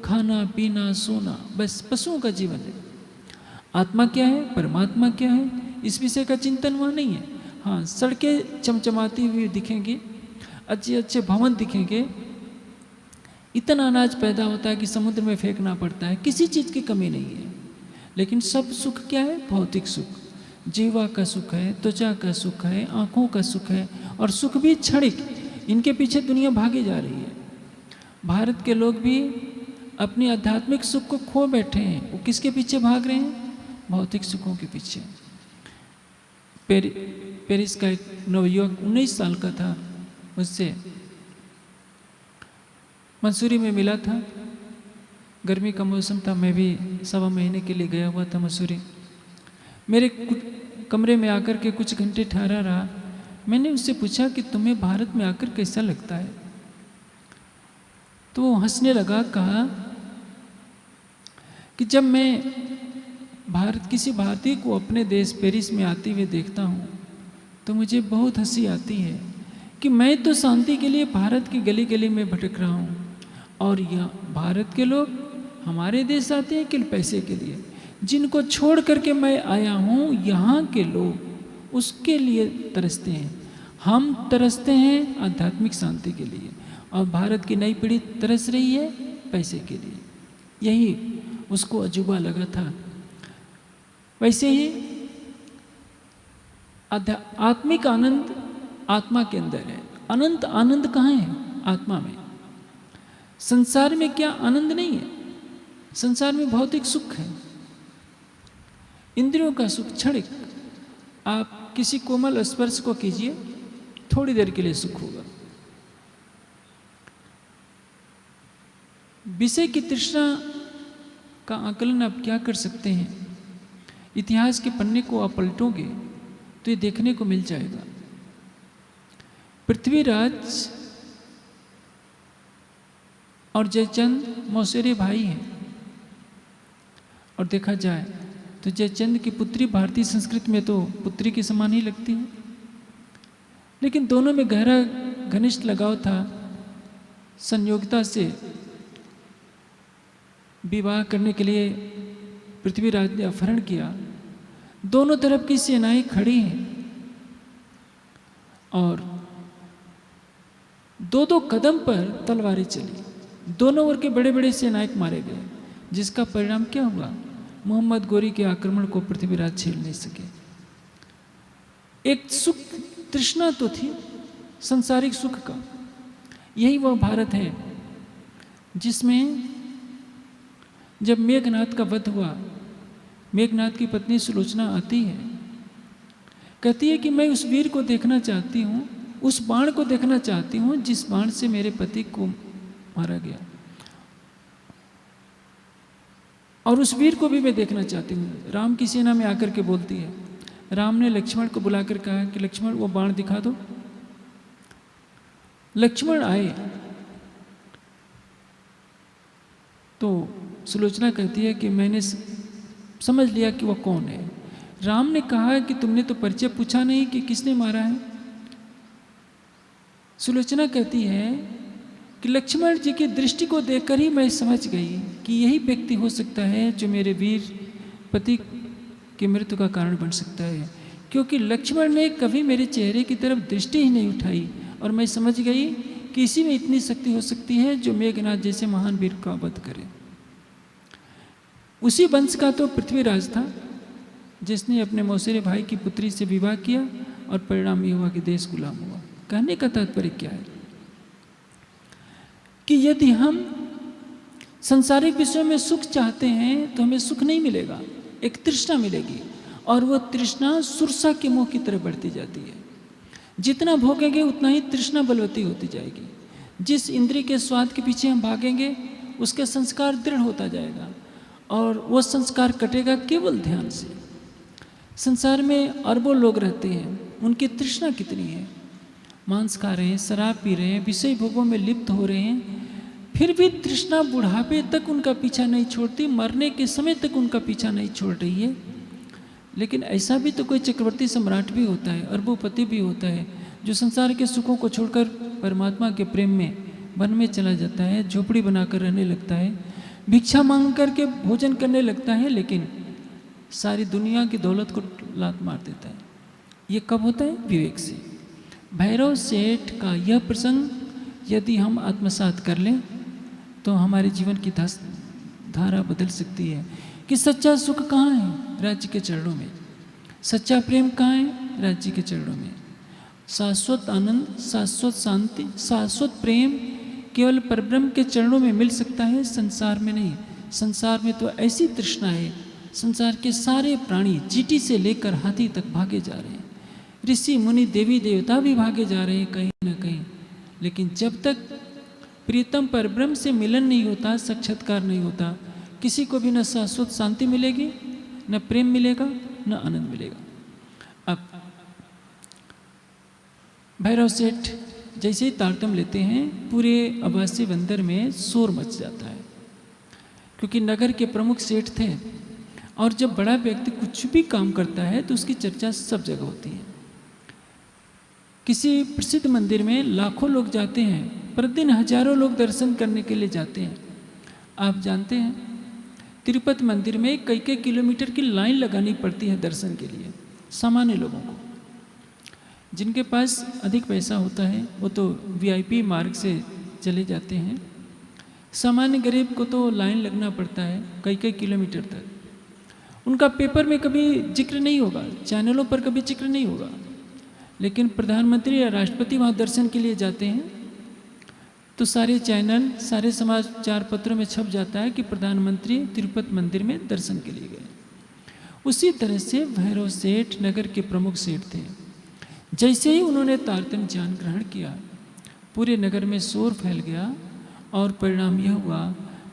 खाना पीना सोना, बस पशुओं का जीवन है। आत्मा क्या है, परमात्मा क्या है, इस विषय का चिंतन वहाँ नहीं है। हाँ, सड़कें चमचमाती हुई दिखेंगी, अच्छे अच्छे भवन दिखेंगे, इतना अनाज पैदा होता है कि समुद्र में फेंकना पड़ता है, किसी चीज़ की कमी नहीं है। लेकिन सब सुख क्या है? भौतिक सुख। जीवा का सुख है, त्वचा का सुख है, आँखों का सुख है, और सुख भी क्षणिक। इनके पीछे दुनिया भागी जा रही है। भारत के लोग भी अपनी आध्यात्मिक सुख को खो बैठे हैं। वो किसके पीछे भाग रहे हैं? भौतिक सुखों के पीछे। पेरिस का एक नवयुवक 19 साल का था, उससे मंसूरी में मिला था। गर्मी का मौसम था, मैं भी 1.25 महीने के लिए गया हुआ था मंसूरी। मेरे कमरे में आकर के कुछ घंटे ठहरा रहा। मैंने उससे पूछा कि तुम्हें भारत में आकर कैसा लगता है? तो वो हंसने लगा, कहा कि जब मैं किसी भारतीय को अपने देश पेरिस में आते हुए देखता हूँ तो मुझे बहुत हंसी आती है कि मैं तो शांति के लिए भारत की गली गली में भटक रहा हूँ, और यह भारत के लोग हमारे देश आते हैं केवल पैसे के लिए। जिनको छोड़ करके मैं आया हूँ, यहाँ के लोग उसके लिए तरसते हैं। हम तरसते हैं आध्यात्मिक शांति के लिए, और भारत की नई पीढ़ी तरस रही है पैसे के लिए। यही उसको अजूबा लगा था। वैसे ही आत्मिक आनंद आत्मा के अंदर है। अनंत आनंद कहाँ है? आत्मा में। संसार में क्या आनंद नहीं है? संसार में भौतिक सुख है, इंद्रियों का सुख क्षणिक। आप किसी कोमल स्पर्श को कीजिए, थोड़ी देर के लिए सुख होगा। विषय की तृष्णा का आकलन आप क्या कर सकते हैं? इतिहास के पन्ने को आप पलटोगे तो ये देखने को मिल जाएगा। पृथ्वीराज और जयचंद मौसेरे भाई हैं, और देखा जाए तो जयचंद की पुत्री भारतीय संस्कृति में तो पुत्री के समान ही लगती है, लेकिन दोनों में गहरा घनिष्ठ लगाव था। संयोगिता से विवाह करने के लिए पृथ्वीराज ने अपहरण किया। दोनों तरफ की सेनाएं खड़ी हैं, और 2-2 कदम पर तलवारें चली। दोनों ओर के बड़े बड़े सेनायक मारे गए, जिसका परिणाम क्या हुआ? मोहम्मद गोरी के आक्रमण को पृथ्वीराज झेल नहीं सके। एक सुख तृष्णा तो थी संसारिक सुख का। यही वह भारत है जिसमें जब मेघनाद का वध हुआ, मेघनाद की पत्नी सुलोचना आती है, कहती है कि मैं उस वीर को देखना चाहती हूँ, उस बाण को देखना चाहती हूँ जिस बाण से मेरे पति को मारा गया, और उस वीर को भी मैं देखना चाहती हूँ। राम की सेना में आकर के बोलती है। राम ने लक्ष्मण को बुलाकर कहा कि लक्ष्मण वो बाण दिखा दो। लक्ष्मण आए तो सुलोचना कहती है कि मैंने समझ लिया कि वह कौन है। राम ने कहा कि तुमने तो परिचय पूछा नहीं कि किसने मारा है। सुलोचना कहती है कि लक्ष्मण जी की दृष्टि को देखकर ही मैं समझ गई कि यही व्यक्ति हो सकता है जो मेरे वीर पति की मृत्यु का कारण बन सकता है, क्योंकि लक्ष्मण ने कभी मेरे चेहरे की तरफ दृष्टि ही नहीं उठाई, और मैं समझ गई कि इसी में इतनी शक्ति हो सकती है जो मेघनाद जैसे महान वीर का वध करे। उसी वंश का तो पृथ्वीराज था जिसने अपने मौसेरे भाई की पुत्री से विवाह किया, और परिणाम ये हुआ कि देश गुलाम हुआ। कहने का तात्पर्य क्या है कि यदि हम सांसारिक विषयों में सुख चाहते हैं तो हमें सुख नहीं मिलेगा, एक तृष्णा मिलेगी, और वह तृष्णा सुरसा के मुंह की तरफ बढ़ती जाती है। जितना भोगेंगे उतना ही तृष्णा बलवती होती जाएगी। जिस इंद्रिय के स्वाद के पीछे हम भागेंगे उसके संस्कार दृढ़ होता जाएगा, और वह संस्कार कटेगा केवल ध्यान से। संसार में अरबों लोग रहते हैं, उनकी तृष्णा कितनी है, मांस खा रहे हैं, शराब पी रहे हैं, विषय भोगों में लिप्त हो रहे हैं, फिर भी तृष्णा बुढ़ापे तक उनका पीछा नहीं छोड़ती, मरने के समय तक उनका पीछा नहीं छोड़ रही है। लेकिन ऐसा भी तो कोई चक्रवर्ती सम्राट भी होता है, अरबोपति भी होता है, जो संसार के सुखों को छोड़कर परमात्मा के प्रेम में वन में चला जाता है, झोपड़ी बनाकर रहने लगता है, भिक्षा मांग करके भोजन करने लगता है, लेकिन सारी दुनिया की दौलत को लात मार देता है। ये कब होता है? विवेक से। भैरव सेठ का यह प्रसंग यदि हम आत्मसात कर लें तो हमारे जीवन की धारा बदल सकती है कि सच्चा सुख कहाँ है? राज्य के चरणों में। सच्चा प्रेम कहाँ है? राज्य के चरणों में। शाश्वत आनंद, शाश्वत शांति, शाश्वत प्रेम केवल परब्रह्म के चरणों में मिल सकता है, संसार में नहीं। संसार में तो ऐसी तृष्णा है, संसार के सारे प्राणी चींटी से लेकर हाथी तक भागे जा रहे हैं, ऋषि मुनि देवी देवता भी भागे जा रहे हैं कहीं ना कहीं। लेकिन जब तक प्रीतम परब्रह्म से मिलन नहीं होता, साक्षात्कार नहीं होता, किसी को भी न शाश्वत शांति मिलेगी, न प्रेम मिलेगा, न आनंद मिलेगा। अब भैरव सेठ जैसे ही तारतम लेते हैं, पूरे आवासीय बंदर में शोर मच जाता है, क्योंकि नगर के प्रमुख सेठ थे और जब बड़ा व्यक्ति कुछ भी काम करता है तो उसकी चर्चा सब जगह होती है। किसी प्रसिद्ध मंदिर में लाखों लोग जाते हैं, प्रतिदिन हजारों लोग दर्शन करने के लिए जाते हैं। आप जानते हैं तिरुपति मंदिर में कई कई किलोमीटर की लाइन लगानी पड़ती है दर्शन के लिए। सामान्य लोगों को, जिनके पास अधिक पैसा होता है वो तो वीआईपी मार्ग से चले जाते हैं। सामान्य गरीब को तो लाइन लगना पड़ता है कई कई किलोमीटर तक। उनका पेपर में कभी जिक्र नहीं होगा, चैनलों पर कभी जिक्र नहीं होगा, लेकिन प्रधानमंत्री या राष्ट्रपति वहाँ दर्शन के लिए जाते हैं तो सारे चैनल, सारे समाचार पत्रों में छप जाता है कि प्रधानमंत्री तिरुपति मंदिर में दर्शन के लिए गए। उसी तरह से भैरव सेठ नगर के प्रमुख सेठ थे। जैसे ही उन्होंने तारतम्य ज्ञान ग्रहण किया, पूरे नगर में शोर फैल गया और परिणाम यह हुआ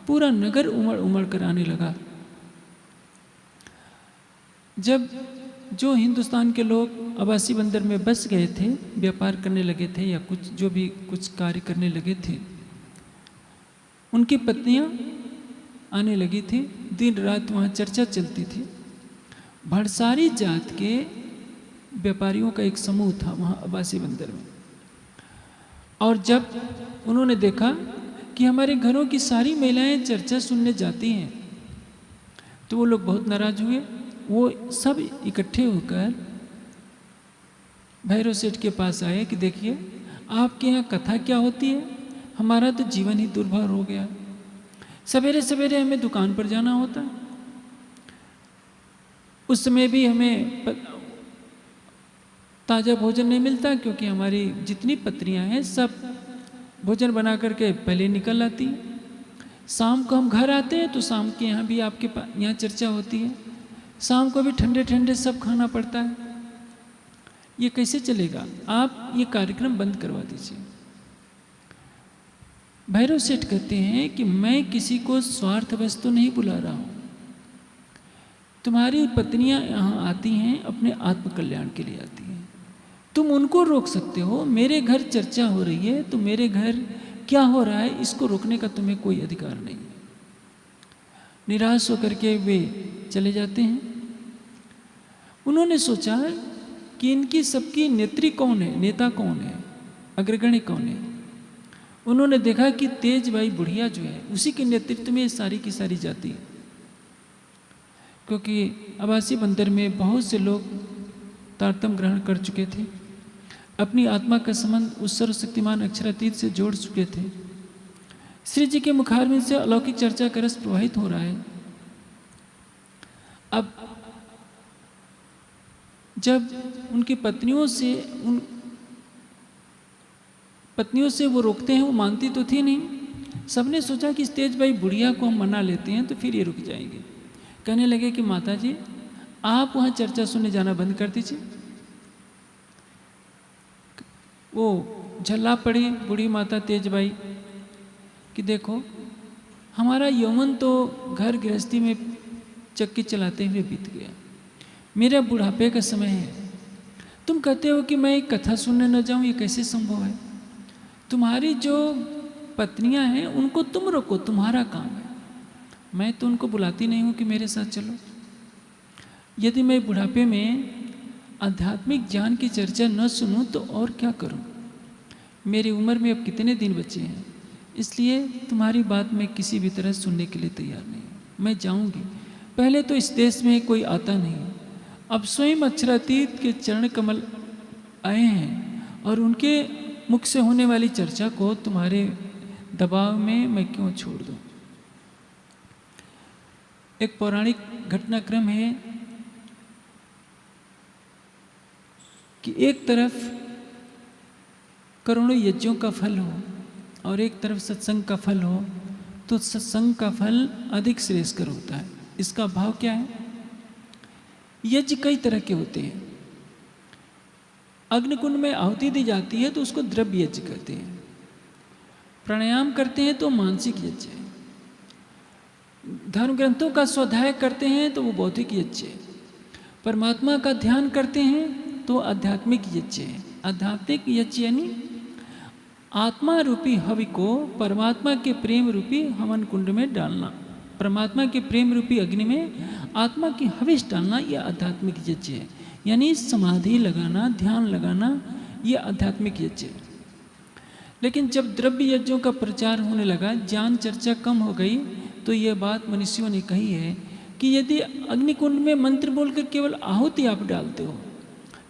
पूरा नगर उमड़ उमड़ कर आने लगा। जब जो हिंदुस्तान के लोग आवासीय बंदर में बस गए थे, व्यापार करने लगे थे या कुछ कार्य करने लगे थे, उनकी पत्नियां आने लगी थी। दिन रात वहाँ चर्चा चलती थी। भड़सारी जात के व्यापारियों का एक समूह था वहाँ आवासीय बंदर में, और जब उन्होंने देखा कि हमारे घरों की सारी महिलाएं चर्चा सुनने जाती हैं तो वो लोग बहुत नाराज हुए। वो सब इकट्ठे होकर भैरव सेठ के पास आए कि देखिए आपके यहाँ कथा क्या होती है, हमारा तो जीवन ही दुर्भर हो गया। सवेरे सवेरे हमें दुकान पर जाना होता है, उस समय भी हमें ताज़ा भोजन नहीं मिलता, क्योंकि हमारी जितनी पत्नियां हैं सब भोजन बना करके पहले निकल आती हैं। शाम को हम घर आते हैं तो शाम के यहाँ भी आपके यहाँ चर्चा होती है, शाम को भी ठंडे ठंडे सब खाना पड़ता है। ये कैसे चलेगा? आप ये कार्यक्रम बंद करवा दीजिए। भैरव सेठ कहते हैं कि मैं किसी को स्वार्थवश तो नहीं बुला रहा हूँ। तुम्हारी पत्नियां यहाँ आती हैं अपने आत्मकल्याण के लिए आती हैं, तुम उनको रोक सकते हो। मेरे घर चर्चा हो रही है तो मेरे घर क्या हो रहा है इसको रोकने का तुम्हें कोई अधिकार नहीं है। निराश होकर के वे चले जाते हैं। उन्होंने सोचा कि इनकी सबकी नेत्री कौन है, नेता कौन है, अग्रगण्य कौन है। उन्होंने देखा कि तेज भाई बुढ़िया जो है उसी के नेतृत्व में सारी की सारी जाती है, क्योंकि आवासीय बंदर में बहुत से लोग तारतम्य ग्रहण कर चुके थे, अपनी आत्मा का संबंध उस सर्वशक्तिमान अक्षरातीत से जोड़ चुके थे। श्री जी के मुखारविंद से अलौकिक चर्चा का रस प्रवाहित हो रहा है। अब जब उनकी पत्नियों से वो रोकते हैं, वो मानती तो थी नहीं। सबने सोचा कि इस तेज भाई बुढ़िया को हम मना लेते हैं तो फिर ये रुक जाएंगे। कहने लगे कि माता जी आप वहाँ चर्चा सुनने जाना बंद कर दीजिए। वो झल्ला पड़ी बूढ़ी माता तेज भाई कि देखो हमारा यौवन तो घर गृहस्थी में चक्की चलाते हुए बीत गया, मेरा बुढ़ापे का समय है। तुम कहते हो कि मैं एक कथा सुनने न जाऊं, ये कैसे संभव है? तुम्हारी जो पत्नियां हैं उनको तुम रोको, तुम्हारा काम है। मैं तो उनको बुलाती नहीं हूं कि मेरे साथ चलो। यदि मैं बुढ़ापे में आध्यात्मिक ज्ञान की चर्चा न सुनूं तो और क्या करूं? मेरी उम्र में अब कितने दिन बचे हैं, इसलिए तुम्हारी बात मैं किसी भी तरह सुनने के लिए तैयार नहीं हूं। मैं जाऊंगी। पहले तो इस देश में कोई आता नहीं, अब स्वयं अक्षरातीत के चरण कमल आए हैं और उनके मुख से होने वाली चर्चा को तुम्हारे दबाव में मैं क्यों छोड़ दूं। एक पौराणिक घटनाक्रम है कि एक तरफ करोड़ों यज्ञों का फल हो और एक तरफ सत्संग का फल हो, तो सत्संग का फल अधिक श्रेयस्कर होता है। इसका भाव क्या है? यज्ञ कई तरह के होते हैं। अग्निकुंड में आहुति दी जाती है तो उसको द्रव्य यज्ञ कहते हैं। प्राणायाम करते हैं तो मानसिक यज्ञ है। धर्म ग्रंथों का स्वाध्याय करते हैं तो वो बौद्धिक यज्ञ है। परमात्मा का ध्यान करते हैं तो आध्यात्मिक यज्ञ है। आध्यात्मिक यज्ञ यानी आत्मा रूपी हवि को परमात्मा के प्रेम रूपी हवन कुंड में डालना, परमात्मा के प्रेम रूपी अग्नि में आत्मा की हविष डालना, यह आध्यात्मिक यज्ञ है। यानी समाधि लगाना, ध्यान लगाना, यह आध्यात्मिक यज्ञ है। लेकिन जब द्रव्य यज्ञों का प्रचार होने लगा, ज्ञान चर्चा कम हो गई, तो यह बात मनुष्यों ने कही है कि यदि अग्निकुंड में मंत्र बोलकर केवल आहुति आप डालते हो,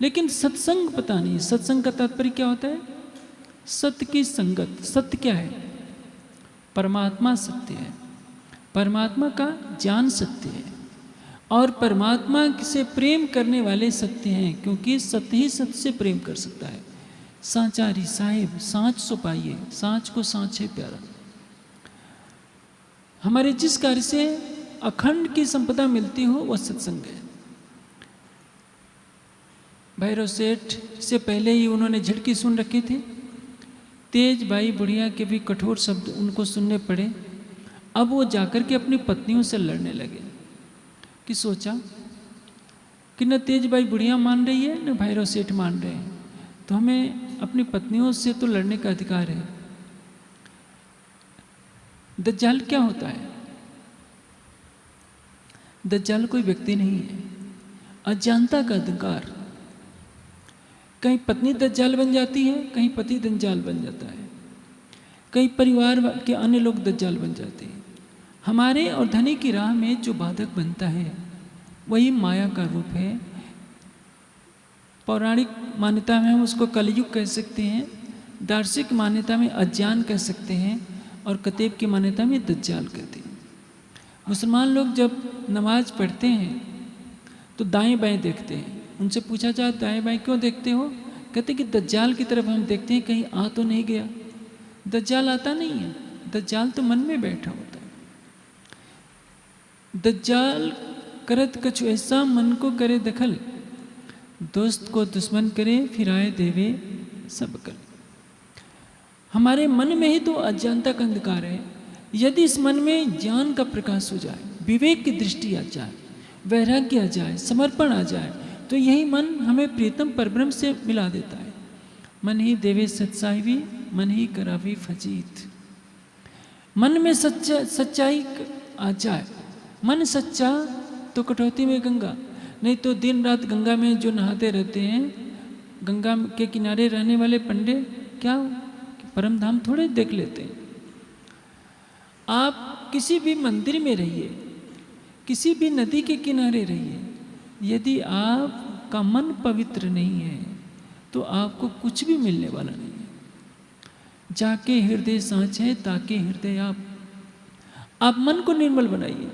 लेकिन सत्संग पता नहीं, सत्संग का तात्पर्य क्या होता है? सत्य की संगत। सत्य क्या है? परमात्मा सत्य है, परमात्मा का ज्ञान सत्य है और परमात्मा से प्रेम करने वाले सत्य हैं, क्योंकि सत्य ही सत्य से प्रेम कर सकता है। सांचारी साहिब सांच सो पाइए, सांच को सांच है प्यारा। हमारे जिस कार्य से अखंड की संपदा मिलती हो वह सत्संग है। भैरव सेठ से पहले ही उन्होंने झटकी सुन रखे थे। तेज बाई बुढ़िया के भी कठोर शब्द उनको सुनने पड़े। अब वो जाकर के अपनी पत्नियों से लड़ने लगे कि सोचा कि न तेज बाई बुढ़िया मान रही है न भैरव सेठ मान रहे हैं, तो हमें अपनी पत्नियों से तो लड़ने का अधिकार है। दज्जाल क्या होता है? दज्जाल कोई व्यक्ति नहीं है, अज्ञानता का अधिकार। कहीं पत्नी दज्जाल बन जाती है, कहीं पति दज्जाल बन जाता है, कहीं परिवार के अन्य लोग दज्जाल बन जाते हैं। हमारे और धनी की राह में जो बाधक बनता है वही माया का रूप है। पौराणिक मान्यता में हम उसको कलयुग कह सकते हैं, दार्शनिक मान्यता में अज्ञान कह सकते हैं और कतेब की मान्यता में दज्जाल कहते हैं। मुसलमान लोग जब नमाज पढ़ते हैं तो दाएं बाएं देखते हैं। उनसे पूछा जाए दाएं बाएं क्यों देखते हो? कहते कि दज्जाल की तरफ हम देखते हैं कहीं आ तो नहीं गया। दज्जाल आता नहीं है, दज्जाल तो मन में बैठा होता है। दज्जाल करत कछु ऐसा मन को करे दखल, दोस्त को दुश्मन करे फिराए देवे सब कल। हमारे मन में ही तो अज्ञानता का अंधकार है। यदि इस मन में ज्ञान का प्रकाश हो जाए, विवेक की दृष्टि आ जाए, वैराग्य आ जाए, समर्पण आ जाए, तो यही मन हमें प्रीतम परब्रह्म से मिला देता है। मन ही देवे सत्साहिवी, मन ही करावी फजीत। मन में सच्चाई आ जाए, मन सच्चा तो कटौती में गंगा, नहीं तो दिन रात गंगा में जो नहाते रहते हैं, गंगा के किनारे रहने वाले पंडे क्या परम धाम थोड़े देख लेते हैं। आप किसी भी मंदिर में रहिए, किसी भी नदी के किनारे रहिए, यदि आपका मन पवित्र नहीं है तो आपको कुछ भी मिलने वाला नहीं है। जाके हृदय सांच है ताके हृदय आप मन को निर्मल बनाइए।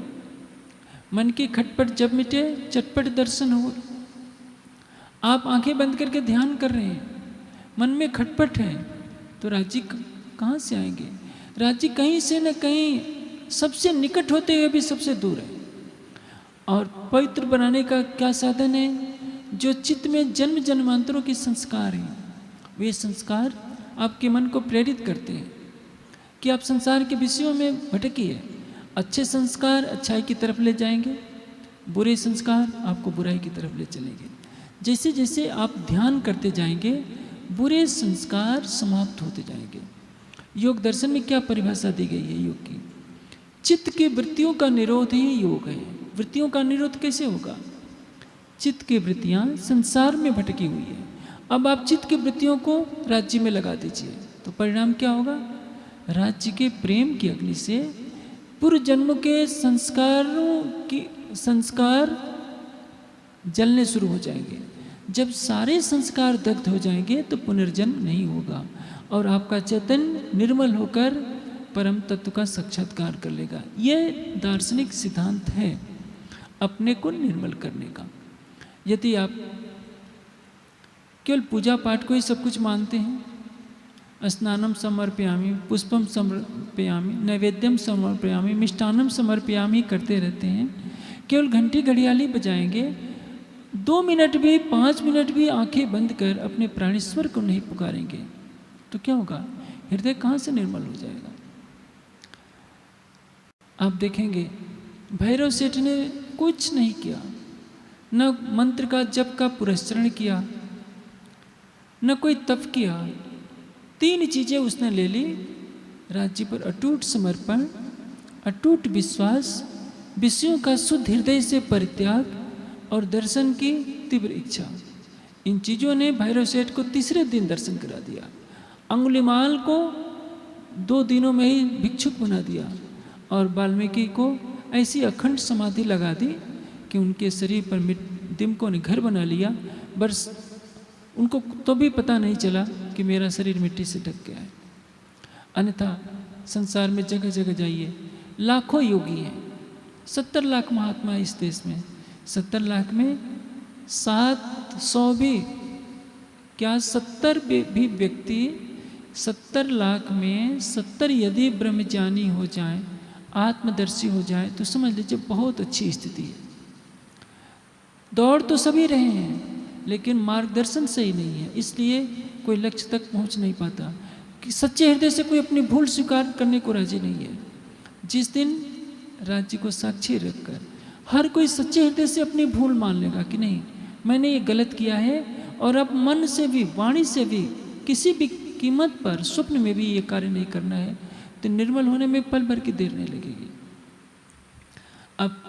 मन की खटपट जब मिटे चटपट दर्शन हो। आप आंखें बंद करके ध्यान कर रहे हैं, मन में खटपट है, तो राज्य कहाँ से आएंगे? राज्य कहीं से न कहीं सबसे निकट होते हुए भी सबसे दूर है। और पवित्र बनाने का क्या साधन है? जो चित्त में जन्म जन्मांतरों के संस्कार हैं, वे संस्कार आपके मन को प्रेरित करते हैं कि आप संसार के विषयों में भटकिए। अच्छे संस्कार अच्छाई की तरफ ले जाएंगे, बुरे संस्कार आपको बुराई की तरफ ले चलेंगे। जैसे जैसे आप ध्यान करते जाएंगे, बुरे संस्कार समाप्त होते जाएंगे। योग दर्शन में क्या परिभाषा दी गई है योग की? चित्त की वृत्तियों का निरोध ही योग है। वृत्तियों का निरोध कैसे होगा? चित्त की वृत्तियां संसार में भटकी हुई है। अब आप चित्त की वृत्तियों को राज्य में लगा दीजिए, तो परिणाम क्या होगा? राज्य के प्रेम की अग्नि से पूर्व जन्म के संस्कार जलने शुरू हो जाएंगे। जब सारे संस्कार दग्ध हो जाएंगे तो पुनर्जन्म नहीं होगा और आपका चैतन्य निर्मल होकर परम तत्व का साक्षात्कार कर लेगा। यह दार्शनिक सिद्धांत है अपने को निर्मल करने का। यदि आप केवल पूजा पाठ को ही सब कुछ मानते हैं, स्नानम समर्पयामि, पुष्पम समर्पयामि, नैवेद्यम समर्पयामि, मिष्टान्नम समर्पयामि करते रहते हैं, केवल घंटी घड़ियाली बजाएंगे, 2 मिनट भी 5 मिनट भी आंखें बंद कर अपने प्राणेश्वर को नहीं पुकारेंगे तो क्या होगा? हृदय कहाँ से निर्मल हो जाएगा? आप देखेंगे भैरव सेठ ने कुछ नहीं किया, न मंत्र का जप का पुरस्चरण किया, न कोई तप किया। 3 चीजें उसने ले ली, राज्य पर अटूट समर्पण, अटूट विश्वास, विषयों का शुद्ध हृदय से परित्याग और दर्शन की तीव्र इच्छा। इन चीज़ों ने भैरव सेठ को तीसरे दिन दर्शन करा दिया। अंगुलिमाल को 2 दिनों में ही भिक्षुक बना दिया और वाल्मीकि को ऐसी अखंड समाधि लगा दी कि उनके शरीर पर दिमकों ने घर बना लिया। बस उनको तो भी पता नहीं चला कि मेरा शरीर मिट्टी से ढक गया है। अन्यथा संसार में जगह जगह जाइए, लाखों योगी हैं, 70 लाख महात्मा इस देश में, 70 लाख में 700 भी क्या 70 भी व्यक्ति 70 लाख में 70 यदि ब्रह्मज्ञानी हो जाए, आत्मदर्शी हो जाए तो समझ लीजिए बहुत अच्छी स्थिति है। दौड़ तो सभी रहे हैं लेकिन मार्गदर्शन सही नहीं है, इसलिए कोई लक्ष्य तक पहुंच नहीं पाता। कि सच्चे हृदय से कोई अपनी भूल स्वीकार करने को राजी नहीं है। जिस दिन राज्य को साक्षी रखकर हर कोई सच्चे हृदय से अपनी भूल मान लेगा कि नहीं मैंने ये गलत किया है और अब मन से भी वाणी से भी किसी भी कीमत पर स्वप्न में भी ये कार्य नहीं करना है, तो निर्मल होने में पल भर की देर नहीं लगेगी। अब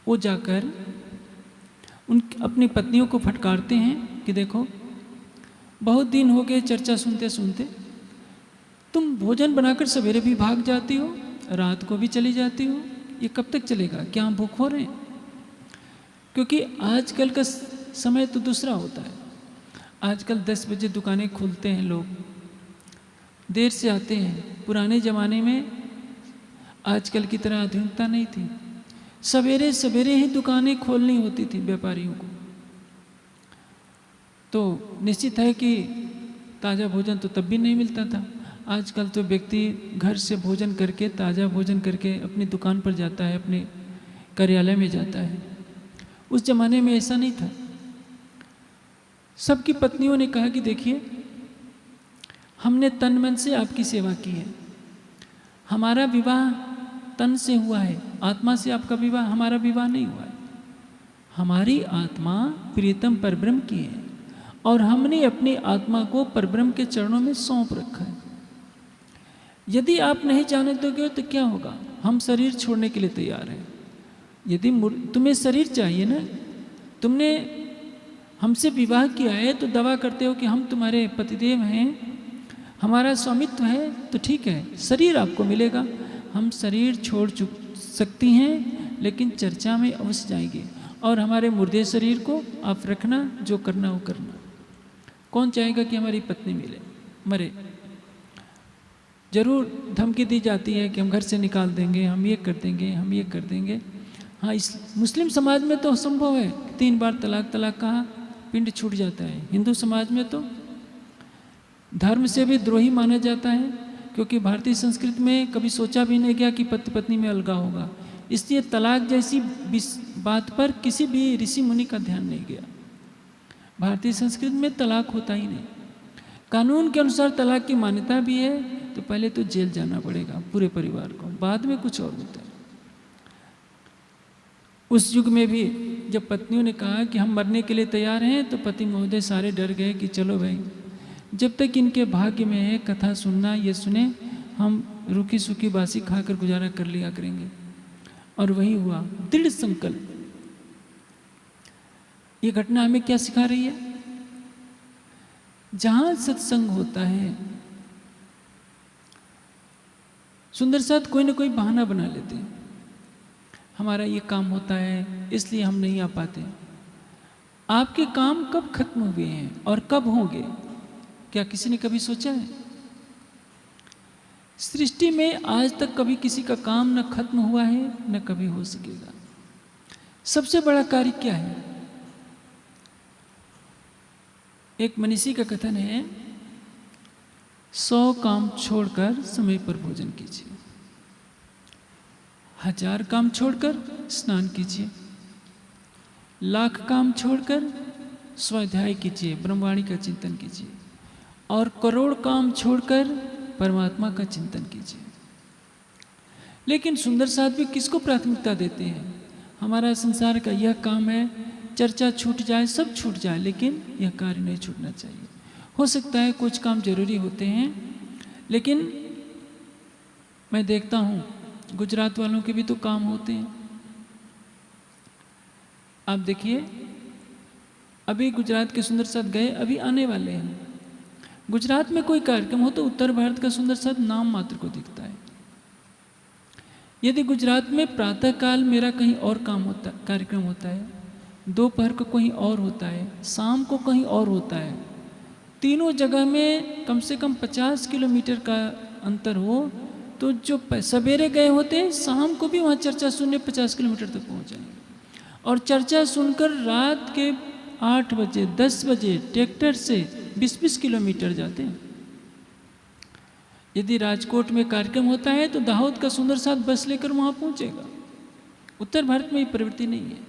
वो जाकर उन अपनी पत्नियों को फटकारते हैं कि देखो बहुत दिन हो गए चर्चा सुनते सुनते, तुम भोजन बनाकर सवेरे भी भाग जाती हो, रात को भी चली जाती हो, ये कब तक चलेगा? क्या हम भूख हो रहे हैं? क्योंकि आजकल का समय तो दूसरा होता है। आजकल 10 बजे दुकानें खुलते हैं, लोग देर से आते हैं। पुराने ज़माने में आजकल की तरह आधुनिकता नहीं थी, सवेरे सवेरे ही दुकानें खोलनी होती थी व्यापारियों को। तो निश्चित है कि ताज़ा भोजन तो तब भी नहीं मिलता था। आजकल तो व्यक्ति घर से भोजन करके, ताज़ा भोजन करके अपनी दुकान पर जाता है, अपने कार्यालय में जाता है। उस जमाने में ऐसा नहीं था। सबकी पत्नियों ने कहा कि देखिए हमने तन मन से आपकी सेवा की है, हमारा विवाह तन से हुआ है, आत्मा से आपका विवाह, हमारा विवाह नहीं हुआ है। हमारी आत्मा प्रियतम परब्रह्म की है और हमने अपनी आत्मा को परब्रह्म के चरणों में सौंप रखा है। यदि आप नहीं जाने दोगे तो क्या होगा? हम शरीर छोड़ने के लिए तैयार हैं। यदि तुम्हें शरीर चाहिए ना, तुमने हमसे विवाह किया है तो दावा करते हो कि हम तुम्हारे पतिदेव हैं, हमारा स्वामित्व है, तो ठीक है शरीर आपको मिलेगा। हम शरीर छोड़ सकती हैं लेकिन चर्चा में अवश्य जाएंगे और हमारे मुर्दे शरीर को आप रखना, जो करना वो करना। कौन चाहेगा कि हमारी पत्नी मरे? जरूर धमकी दी जाती है कि हम घर से निकाल देंगे, हम ये कर देंगे, हम ये कर देंगे। हाँ, इस मुस्लिम समाज में तो असंभव है, 3 बार तलाक कहा पिंड छूट जाता है। हिंदू समाज में तो धर्म से भी द्रोही माना जाता है, क्योंकि भारतीय संस्कृति में कभी सोचा भी नहीं गया कि पति पत्नी में अलगाव होगा। इसलिए तलाक जैसी बात पर किसी भी ऋषि मुनि का ध्यान नहीं गया। भारतीय संस्कृति में तलाक होता ही नहीं। कानून के अनुसार तलाक की मान्यता भी है तो पहले तो जेल जाना पड़ेगा पूरे परिवार को, बाद में कुछ और होता है। उस युग में भी जब पत्नियों ने कहा कि हम मरने के लिए तैयार हैं तो पति महोदय सारे डर गए कि चलो भाई, जब तक इनके भाग्य में है कथा सुनना, ये सुने, हम रूखी सूखी बासी खाकर गुजारा कर लिया करेंगे। और वही हुआ, दृढ़ संकल्प। ये घटना हमें क्या सिखा रही है? जहां सत्संग होता है, सुंदर साथ कोई ना कोई बहाना बना लेते हैं, हमारा ये काम होता है इसलिए हम नहीं आ पाते। आपके काम कब खत्म हुए हैं और कब होंगे, क्या किसी ने कभी सोचा है? सृष्टि में आज तक कभी किसी का काम न खत्म हुआ है न कभी हो सकेगा। सबसे बड़ा कार्य क्या है? एक मनीषी का कथन है, 100 काम छोड़कर समय पर भोजन कीजिए, 1000 काम छोड़कर स्नान कीजिए, 1,00,000 काम छोड़कर स्वाध्याय कीजिए, ब्रह्मवाणी का चिंतन कीजिए, और करोड़ काम छोड़कर परमात्मा का चिंतन कीजिए। लेकिन सुंदर साथ भी किसको प्राथमिकता देते हैं? हमारा संसार का यह काम है, चर्चा छूट जाए, सब छूट जाए, लेकिन यह कार्य नहीं छूटना चाहिए। हो सकता है कुछ काम जरूरी होते हैं, लेकिन मैं देखता हूँ गुजरात वालों के भी तो काम होते हैं। आप देखिए, अभी गुजरात के सुंदर साथ गए, अभी आने वाले हैं। गुजरात में कोई कार्यक्रम हो तो उत्तर भारत का सुंदर साथ नाम मात्र को दिखता है। यदि गुजरात में प्रातःकाल मेरा कहीं और कार्यक्रम होता है, दोपहर को कहीं और होता है, शाम को कहीं और होता है, तीनों जगह में कम से कम 50 किलोमीटर का अंतर हो, तो जो सवेरे गए होते हैं शाम को भी वहाँ चर्चा सुनने 50 किलोमीटर तक पहुँच जाएंगे, और चर्चा सुनकर रात के 8 बजे 10 बजे ट्रैक्टर से 20-20 किलोमीटर जाते हैं। यदि राजकोट में कार्यक्रम होता है तो दाहोद का सुंदर साथ बस लेकर वहाँ पहुँचेगा। उत्तर भारत में ये प्रवृत्ति नहीं है।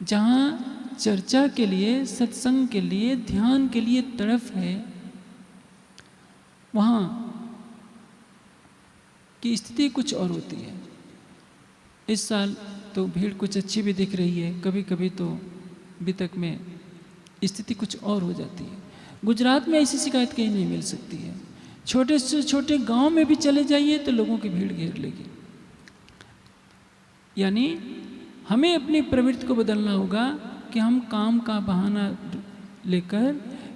जहाँ चर्चा के लिए, सत्संग के लिए, ध्यान के लिए तड़फ है, वहाँ की स्थिति कुछ और होती है। इस साल तो भीड़ कुछ अच्छी भी दिख रही है, कभी कभी तो वितक में स्थिति कुछ और हो जाती है। गुजरात में ऐसी शिकायत कहीं नहीं मिल सकती है। छोटे से छोटे गांव में भी चले जाइए तो लोगों की भीड़ घेर लेगी। यानी हमें अपनी प्रवृत्ति को बदलना होगा कि हम काम का बहाना लेकर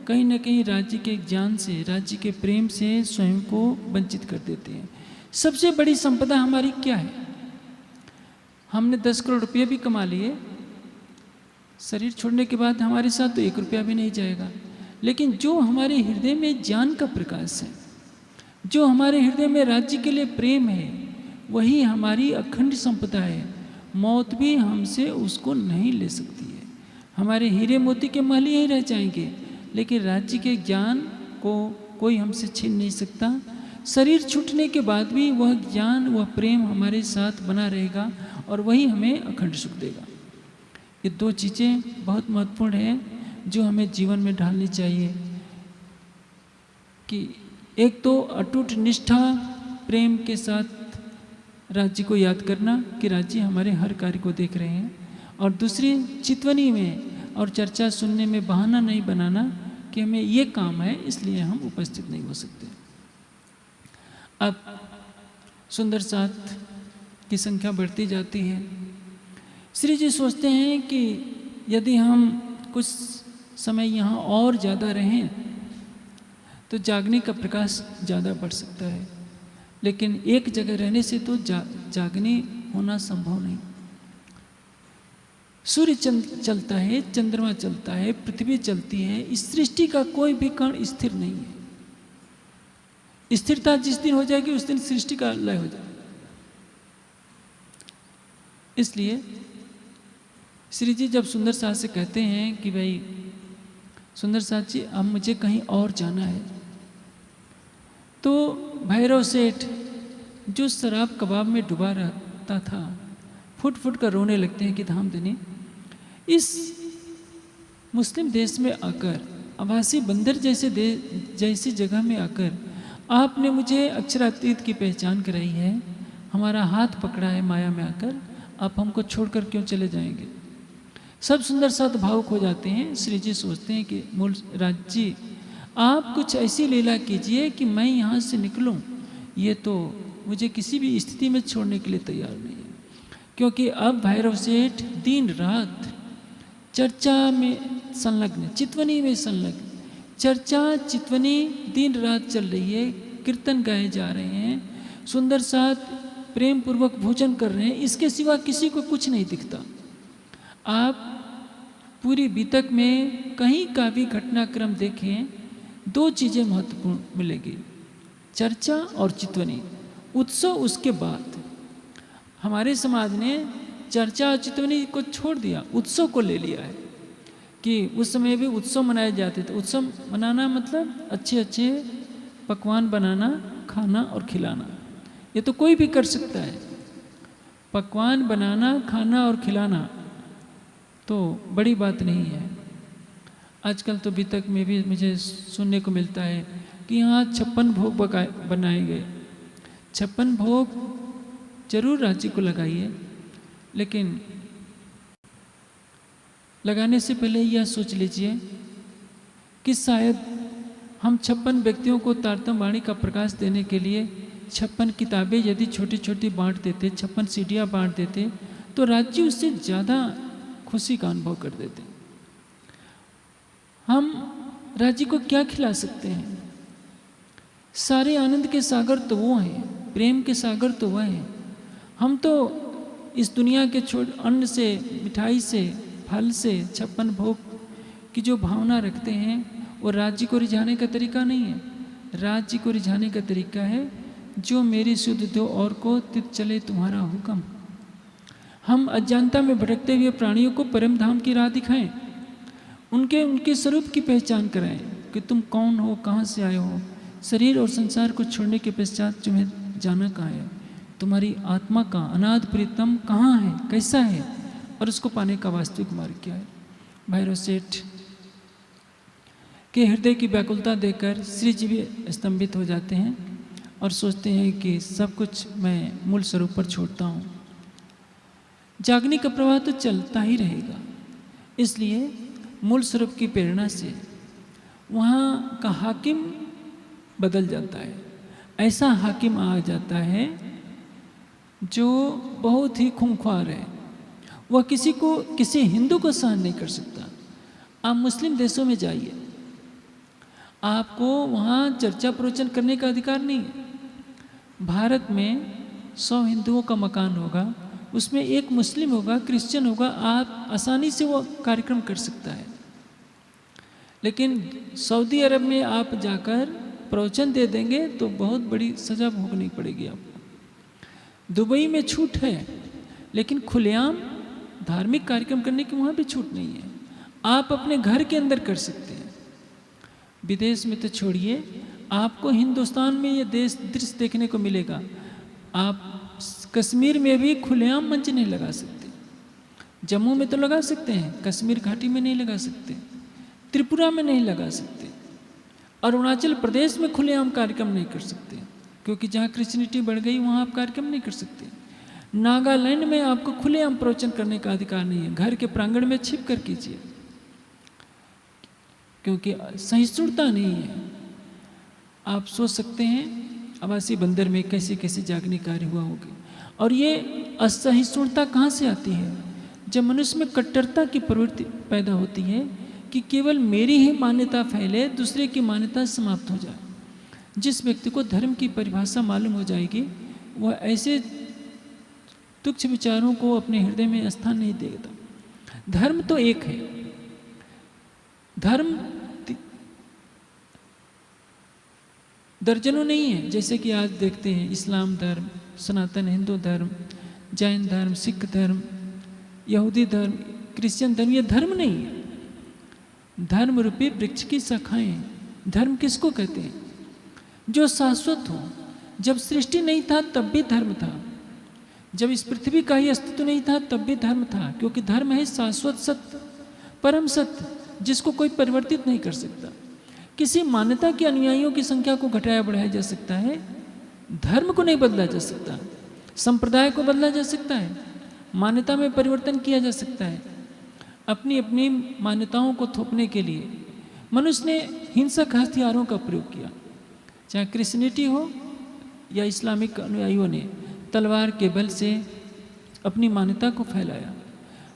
कहीं ना कहीं राज्य के ज्ञान से, राज्य के प्रेम से स्वयं को वंचित कर देते हैं। सबसे बड़ी संपदा हमारी क्या है? हमने 10 करोड़ रुपये भी कमा लिए, शरीर छोड़ने के बाद हमारे साथ तो 1 रुपया भी नहीं जाएगा। लेकिन जो हमारे हृदय में ज्ञान का प्रकाश है, जो हमारे हृदय में राज्य के लिए प्रेम है, वही हमारी अखंड संपदा है। मौत भी हमसे उसको नहीं ले सकती है। हमारे हीरे मोती के महल यहीं रह जाएंगे, लेकिन राज्य के ज्ञान को कोई हमसे छीन नहीं सकता। शरीर छूटने के बाद भी वह ज्ञान, वह प्रेम हमारे साथ बना रहेगा और वही हमें अखंड सुख देगा। ये 2 चीज़ें बहुत महत्वपूर्ण हैं जो हमें जीवन में ढालनी चाहिए। कि एक तो अटूट निष्ठा प्रेम के साथ राज्य को याद करना कि राज्य हमारे हर कार्य को देख रहे हैं, और दूसरी चितवनी में और चर्चा सुनने में बहाना नहीं बनाना कि हमें ये काम है इसलिए हम उपस्थित नहीं हो सकते। अब सुंदर साथ की संख्या बढ़ती जाती है। श्री जी सोचते हैं कि यदि हम कुछ समय यहाँ और ज़्यादा रहें तो जागने का प्रकाश ज़्यादा बढ़ सकता है, लेकिन एक जगह रहने से तो जागने होना संभव नहीं। सूर्य चलता है, चंद्रमा चलता है, पृथ्वी चलती है, इस सृष्टि का कोई भी कण स्थिर नहीं है। स्थिरता जिस दिन हो जाएगी उस दिन सृष्टि का लय हो जाएगा। इसलिए श्री जी जब सुंदर साथ से कहते हैं कि भाई सुंदर साथ जी अब मुझे कहीं और जाना है, तो भैरव सेठ जो शराब कबाब में डूबा रहता था फुट फुट कर रोने लगते हैं कि धाम देने इस मुस्लिम देश में आकर, आवासी बंदर जैसी जगह में आकर आपने मुझे अक्षरातीत की पहचान कराई है, हमारा हाथ पकड़ा है माया में आकर, आप हमको छोड़कर क्यों चले जाएंगे। सब सुंदर साथ भावुक हो जाते हैं। श्री जी सोचते हैं कि मूल राज जी आप कुछ ऐसी लीला कीजिए कि मैं यहाँ से निकलूँ। ये तो मुझे किसी भी स्थिति में छोड़ने के लिए तैयार नहीं है, क्योंकि अब भैरव सेठ दिन रात चर्चा में संलग्न, चितवनी में संलग्न, चर्चा चितवनी दिन रात चल रही है, कीर्तन गाए जा रहे हैं, सुंदर साथ प्रेम पूर्वक भोजन कर रहे हैं, इसके सिवा किसी को कुछ नहीं दिखता। आप पूरी बीतक में कहीं का भी घटनाक्रम देखें, दो चीज़ें महत्वपूर्ण मिलेगी, चर्चा और चितवनी। उत्सव उसके बाद। हमारे समाज ने चर्चा और चितवनी को छोड़ दिया, उत्सव को ले लिया है कि उस समय भी उत्सव मनाए जाते थे। उत्सव मनाना मतलब अच्छे अच्छे पकवान बनाना, खाना और खिलाना। ये तो कोई भी कर सकता है, पकवान बनाना, खाना और खिलाना तो बड़ी बात नहीं है। आजकल तो बीतक में भी मुझे सुनने को मिलता है कि यहाँ 56 भोग बनाए गए। 56 भोग जरूर राज्य को लगाइए, लेकिन लगाने से पहले यह सोच लीजिए कि शायद हम 56 व्यक्तियों को तारतम वाणी का प्रकाश देने के लिए 56 किताबें यदि छोटी छोटी बांट देते, 56 सीढ़ियाँ बांट देते, तो राज्य उससे ज़्यादा खुशी का अनुभव कर देते। हम राज्य को क्या खिला सकते हैं? सारे आनंद के सागर तो वो हैं, प्रेम के सागर तो वह हैं। हम तो इस दुनिया के अन्न से, मिठाई से, फल से, 56 भोग की जो भावना रखते हैं वो राज्य को रिझाने का तरीका नहीं है। राज्य को रिझाने का तरीका है, जो मेरी शुद्ध दो और को तित चले तुम्हारा हुक्म। हम अज्ञानता में भटकते हुए प्राणियों को परम धाम की राह दिखाएं, उनके स्वरूप की पहचान कराएं कि तुम कौन हो, कहाँ से आए हो। शरीर और संसार को छोड़ने के पश्चात तुम्हें जाना कहाँ है, तुम्हारी आत्मा का अनाद प्रीतम कहाँ है, कैसा है, और उसको पाने का वास्तविक मार्ग क्या है। भैरव सेठ के हृदय की व्याकुलता देखकर श्री जी भी स्तंभित हो जाते हैं और सोचते हैं कि सब कुछ मैं मूल स्वरूप पर छोड़ता हूँ। जागने का प्रवाह तो चलता ही रहेगा, इसलिए मूल स्वरूप की प्रेरणा से वहाँ का हाकिम बदल जाता है। ऐसा हाकिम आ जाता है जो बहुत ही खूंखार है, वह किसी हिंदू को सहन नहीं कर सकता। आप मुस्लिम देशों में जाइए, आपको वहाँ चर्चा प्रवचन करने का अधिकार नहीं है। भारत में 100 हिंदुओं का मकान होगा, उसमें एक मुस्लिम होगा, क्रिश्चियन होगा, आप आसानी से वो कार्यक्रम कर सकता है। लेकिन सऊदी अरब में आप जाकर प्रवचन दे देंगे तो बहुत बड़ी सज़ा भोगनी पड़ेगी आपको। दुबई में छूट है, लेकिन खुलेआम धार्मिक कार्यक्रम करने की वहाँ भी छूट नहीं है। आप अपने घर के अंदर कर सकते हैं, विदेश में तो छोड़िए। आपको हिंदुस्तान में ये दृश्य देखने को मिलेगा। आप कश्मीर में भी खुलेआम मंच नहीं लगा सकते। जम्मू में तो लगा सकते हैं, कश्मीर घाटी में नहीं लगा सकते, त्रिपुरा में नहीं लगा सकते, अरुणाचल प्रदेश में खुलेआम कार्यक्रम नहीं कर सकते, क्योंकि जहाँ क्रिश्चियनिटी बढ़ गई वहाँ आप कार्यक्रम नहीं कर सकते। नागालैंड में आपको खुलेआम प्रवचन करने का अधिकार नहीं है, घर के प्रांगण में छिप कर कीजिए, क्योंकि सहिष्णुता नहीं है। आप सोच सकते हैं आवासीय बंदर में कैसे कैसे जागने कार्य हुआ होगी। और ये असहिष्णुता कहाँ से आती है? जब मनुष्य में कट्टरता की प्रवृत्ति पैदा होती है कि केवल मेरी ही मान्यता फैले, दूसरे की मान्यता समाप्त हो जाए। जिस व्यक्ति को धर्म की परिभाषा मालूम हो जाएगी, वह ऐसे तुच्छ विचारों को अपने हृदय में स्थान नहीं देता। धर्म तो एक है, धर्म दर्जनों नहीं है। जैसे कि आज देखते हैं इस्लाम धर्म, सनातन हिंदू धर्म, जैन धर्म, सिख धर्म, यहूदी धर्म, क्रिश्चियन धर्म, ये धर्म नहीं है। धर्म रूपी वृक्ष की शाखाएं। धर्म किसको कहते हैं? जो शाश्वत हो। जब सृष्टि नहीं था तब भी धर्म था, जब इस पृथ्वी का ही अस्तित्व नहीं था तब भी धर्म था, क्योंकि धर्म है शाश्वत सत्य, परम सत्य, जिसको कोई परिवर्तित नहीं कर सकता। किसी मान्यता के अनुयायियों की संख्या को घटाया बढ़ाया जा सकता है, धर्म को नहीं बदला जा सकता। संप्रदाय को बदला जा सकता है, मान्यता में परिवर्तन किया जा सकता है। अपनी अपनी मान्यताओं को थोपने के लिए मनुष्य ने हिंसक हथियारों का प्रयोग किया, चाहे क्रिश्चियनिटी हो या इस्लामिक अनुयायियों ने तलवार के बल से अपनी मान्यता को फैलाया।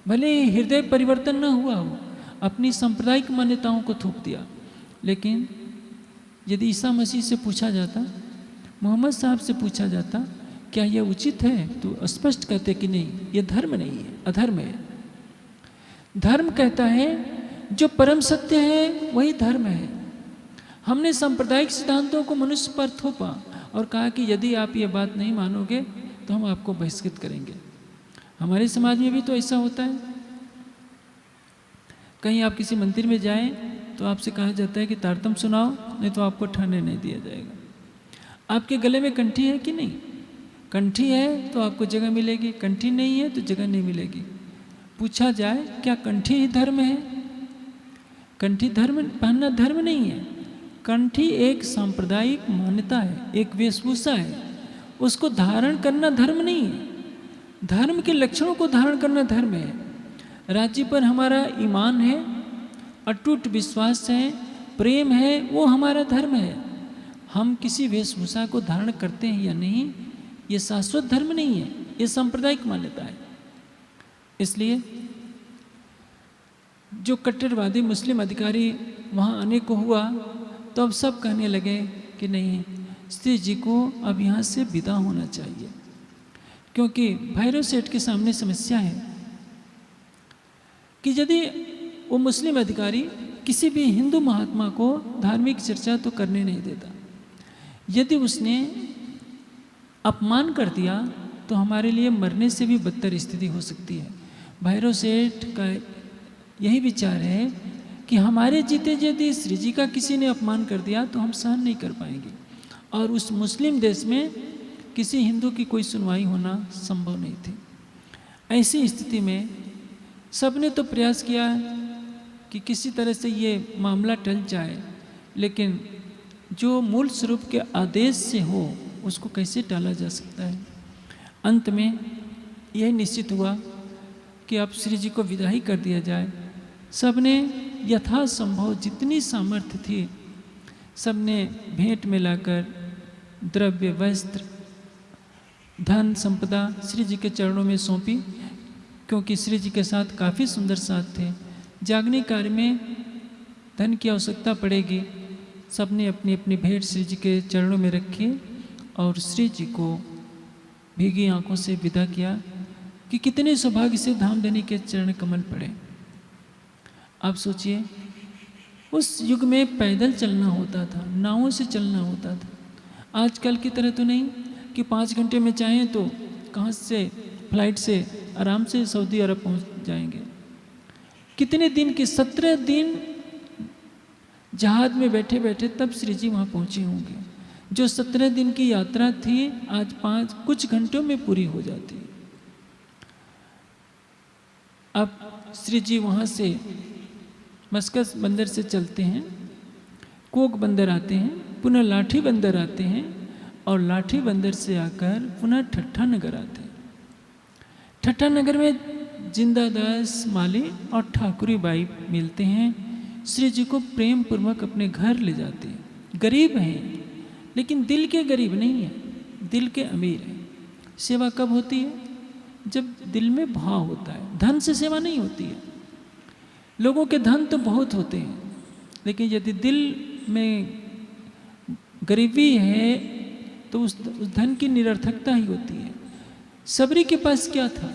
भले ही हृदय परिवर्तन न हुआ हो, अपनी सांप्रदायिक मान्यताओं को थोप दिया। लेकिन यदि ईसा मसीह से पूछा जाता, मोहम्मद साहब से पूछा जाता, क्या यह उचित है, तो स्पष्ट कहते कि नहीं, यह धर्म नहीं है, अधर्म है। धर्म कहता है जो परम सत्य है वही धर्म है। हमने सांप्रदायिक सिद्धांतों को मनुष्य पर थोपा और कहा कि यदि आप ये बात नहीं मानोगे तो हम आपको बहिष्कृत करेंगे। हमारे समाज में भी तो ऐसा होता है। कहीं आप किसी मंदिर में जाएं तो आपसे कहा जाता है कि तारतम सुनाओ, नहीं तो आपको ठहरने नहीं दिया जाएगा। आपके गले में कंठी है कि नहीं? कंठी है तो आपको जगह मिलेगी, कंठी नहीं है तो जगह नहीं मिलेगी। पूछा जाए क्या कंठी ही धर्म है? कंठी धर्म पहनना धर्म नहीं है। कंठी एक सांप्रदायिक मान्यता है, एक वेशभूषा है। उसको धारण करना धर्म नहीं है। धर्म के लक्षणों को धारण करना धर्म है। राज्य पर हमारा ईमान है, अटूट विश्वास है, प्रेम है, वो हमारा धर्म है। हम किसी वेशभूषा को धारण करते हैं या नहीं, ये शाश्वत धर्म नहीं है, ये सांप्रदायिक मान्यता है। इसलिए जो कट्टरवादी मुस्लिम अधिकारी वहाँ आने को हुआ तो अब सब कहने लगे कि नहीं, स्त्री जी को अब यहाँ से विदा होना चाहिए, क्योंकि भैरव सेठ के सामने समस्या है कि यदि वो मुस्लिम अधिकारी किसी भी हिंदू महात्मा को धार्मिक चर्चा तो करने नहीं देता, यदि उसने अपमान कर दिया तो हमारे लिए मरने से भी बदतर स्थिति हो सकती है। भैरव सेठ का यही विचार है कि हमारे जीते यदि श्री जी का किसी ने अपमान कर दिया तो हम सहन नहीं कर पाएंगे, और उस मुस्लिम देश में किसी हिंदू की कोई सुनवाई होना संभव नहीं थी। ऐसी स्थिति में सबने तो प्रयास किया कि किसी तरह से ये मामला टल जाए, लेकिन जो मूल स्वरूप के आदेश से हो उसको कैसे टाला जा सकता है। अंत में यह निश्चित हुआ कि अब श्री जी को विदा ही कर दिया जाए। सबने यथासंभव जितनी सामर्थ्य थी सबने भेंट में लाकर द्रव्य, वस्त्र, धन संपदा श्री जी के चरणों में सौंपी, क्योंकि श्री जी के साथ काफ़ी सुंदर साथ थे। जागने कार्य में धन की आवश्यकता पड़ेगी। सबने अपनी अपनी भेंट श्री जी के चरणों में रखी और श्री जी को भीगी आंखों से विदा किया कि कितने सौभाग्य से धामधनी के चरण कमल पड़े। आप सोचिए, उस युग में पैदल चलना होता था, नावों से चलना होता था। आजकल की तरह तो नहीं कि 5 घंटे में चाहें तो कहाँ से फ्लाइट से आराम से सऊदी अरब पहुँच जाएंगे। कितने दिन के 17 दिन जहाज में बैठे बैठे तब श्री जी वहाँ पहुँचे होंगे। जो 17 दिन की यात्रा थी आज कुछ घंटों में पूरी हो जाती। अब श्री जी वहाँ से मस्कस बंदर से चलते हैं, कोक बंदर आते हैं, पुनः लाठी बंदर आते हैं और लाठी बंदर से आकर पुनः ठट्ठा नगर आते हैं। ठट्ठा नगर में जिंदादास माली और ठाकुरी बाई मिलते हैं। श्री जी को प्रेम पूर्वक अपने घर ले जाते हैं। गरीब हैं लेकिन दिल के गरीब नहीं है, दिल के अमीर हैं। सेवा कब होती है? जब दिल में भाव होता है। धन से सेवा नहीं होती है। लोगों के धन तो बहुत होते हैं, लेकिन यदि दिल में गरीबी है तो उस धन की निरर्थकता ही होती है। सबरी के पास क्या था?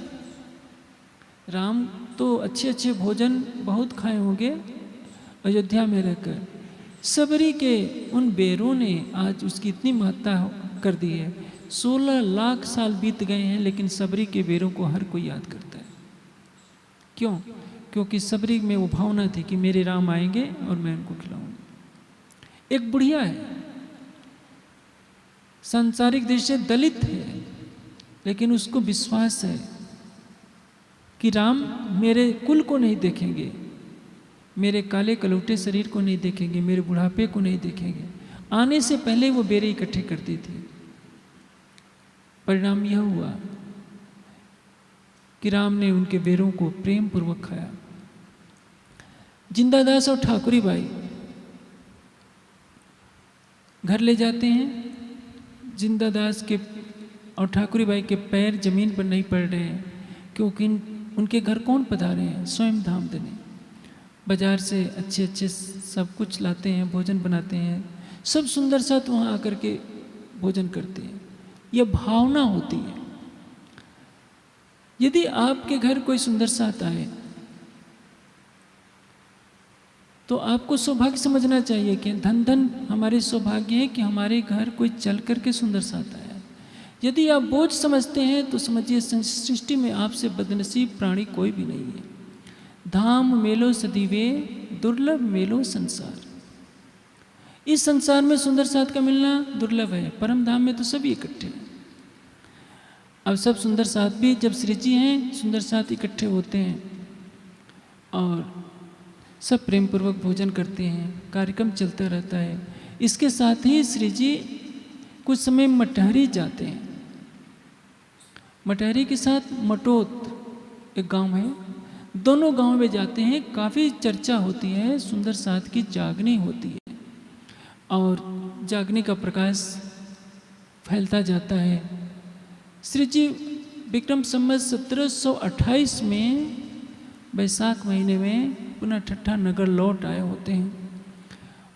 राम तो अच्छे अच्छे भोजन बहुत खाए होंगे अयोध्या में रहकर। सबरी के उन बेरों ने आज उसकी इतनी महत्ता कर दी है। 16 लाख साल बीत गए हैं लेकिन सबरी के बेरों को हर कोई याद करता है। क्यों? क्योंकि सबरी में वो भावना थी कि मेरे राम आएंगे और मैं उनको खिलाऊंगा। एक बुढ़िया है, सांसारिक दृष्टि से दलित है, लेकिन उसको विश्वास है कि राम मेरे कुल को नहीं देखेंगे, मेरे काले कलौटे शरीर को नहीं देखेंगे, मेरे बुढ़ापे को नहीं देखेंगे। आने से पहले वो बेरे इकट्ठे करती थी। परिणाम यह हुआ कि राम ने उनके बेरों को प्रेम पूर्वक खाया। जिंदादास और ठाकुरी बाई घर ले जाते हैं। जिंदादास के और ठाकुरी बाई के पैर जमीन पर नहीं पड़ रहे हैं, क्योंकि उनके घर कौन पधारे हैं? स्वयं धामधनी। बाजार से अच्छे अच्छे सब कुछ लाते हैं, भोजन बनाते हैं, सब सुंदर साथ वहाँ आकर के भोजन करते हैं। यह भावना होती है। यदि आपके घर कोई सुंदर साथ आए तो आपको सौभाग्य समझना चाहिए कि धन धन हमारे सौभाग्य है कि हमारे घर कोई चल करके सुंदर साथ आया। यदि आप बोझ समझते हैं तो समझिए सृष्टि में आपसे बदनसीब प्राणी कोई भी नहीं है। धाम मेलो सदीवे, दुर्लभ मेलो संसार। इस संसार में सुंदर साथ का मिलना दुर्लभ है, परम धाम में तो सभी इकट्ठे हैं। अब सब सुंदर साथ भी जब श्री जी हैं, सुंदर साथ इकट्ठे होते हैं और सब प्रेम पूर्वक भोजन करते हैं, कार्यक्रम चलता रहता है। इसके साथ ही श्री जी कुछ समय मटहरी जाते हैं। मटहरी के साथ मटोत एक गांव है, दोनों गांव में जाते हैं। काफ़ी चर्चा होती है, सुंदर साथ की जागनी होती है और जागने का प्रकाश फैलता जाता है। श्री जी विक्रम संवत 1728 में बैसाख महीने में पुनः ठट्ठा नगर लौट आए होते हैं।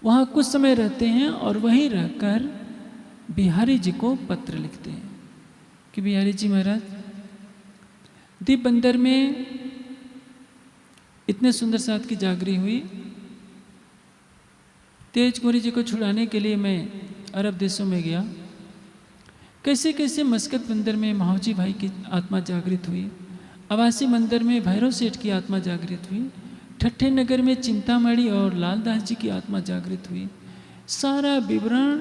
वहाँ कुछ समय रहते हैं और वहीं रहकर बिहारी जी को पत्र लिखते हैं कि बिहारी जी महाराज, दीप बंदर में इतने सुंदर साथ की जागरी हुई, तेज गोरी जी को छुड़ाने के लिए मैं अरब देशों में गया। कैसे कैसे मस्कत बंदर में महावजी भाई की आत्मा जागृत हुई, अवासी मंदिर में भैरव सेठ की आत्मा जागृत हुई, ठट्ठे नगर में चिंतामणि और लालदास जी की आत्मा जागृत हुई। सारा विवरण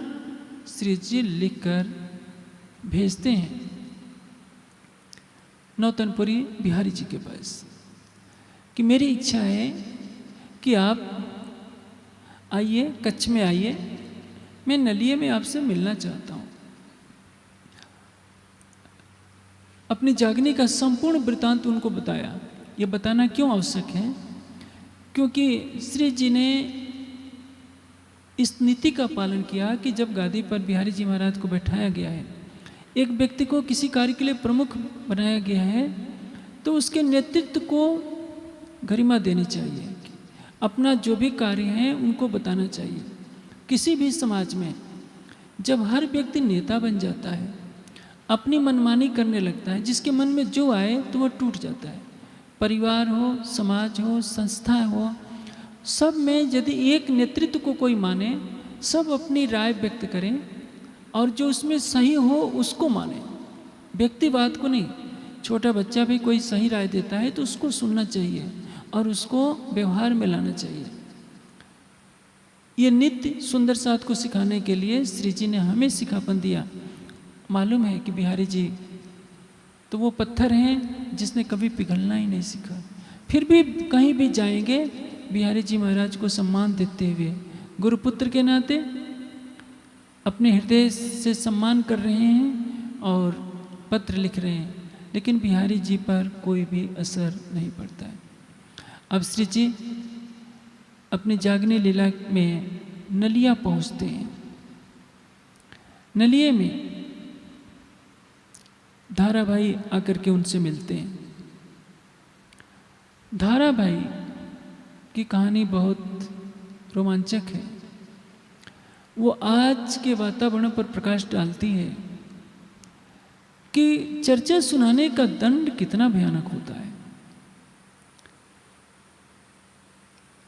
श्री जी लिखकर भेजते हैं नौतनपुरी बिहारी जी के पास कि मेरी इच्छा है कि आप आइए, कच्छ में आइए, मैं नलिये में आपसे मिलना चाहता हूँ। अपनी जागने का संपूर्ण वृतांत उनको बताया। ये बताना क्यों आवश्यक है? क्योंकि श्री जी ने इस नीति का पालन किया कि जब गादी पर बिहारी जी महाराज को बैठाया गया है, एक व्यक्ति को किसी कार्य के लिए प्रमुख बनाया गया है, तो उसके नेतृत्व को गरिमा देनी चाहिए। अपना जो भी कार्य है उनको बताना चाहिए। किसी भी समाज में जब हर व्यक्ति नेता बन जाता है, अपनी मनमानी करने लगता है, जिसके मन में जो आए तो वह टूट जाता है। परिवार हो, समाज हो, संस्था हो, सब में यदि एक नेतृत्व को कोई माने, सब अपनी राय व्यक्त करें और जो उसमें सही हो उसको माने, व्यक्तिवाद को नहीं। छोटा बच्चा भी कोई सही राय देता है तो उसको सुनना चाहिए और उसको व्यवहार में लाना चाहिए। ये नित्य सुंदर साथ को सिखाने के लिए श्री जी ने हमें सिखापन दिया। मालूम है कि बिहारी जी तो वो पत्थर हैं जिसने कभी पिघलना ही नहीं सीखा, फिर भी कहीं भी जाएंगे बिहारी जी महाराज को सम्मान देते हुए गुरुपुत्र के नाते अपने हृदय से सम्मान कर रहे हैं और पत्र लिख रहे हैं, लेकिन बिहारी जी पर कोई भी असर नहीं पड़ता है। अब श्री जी अपनी जागने लीला में नलिया पहुंचते हैं। नलिये में धारा भाई आकर के उनसे मिलते हैं। धारा भाई की कहानी बहुत रोमांचक है। वो आज के वातावरण पर प्रकाश डालती है कि चर्चा सुनाने का दंड कितना भयानक होता है।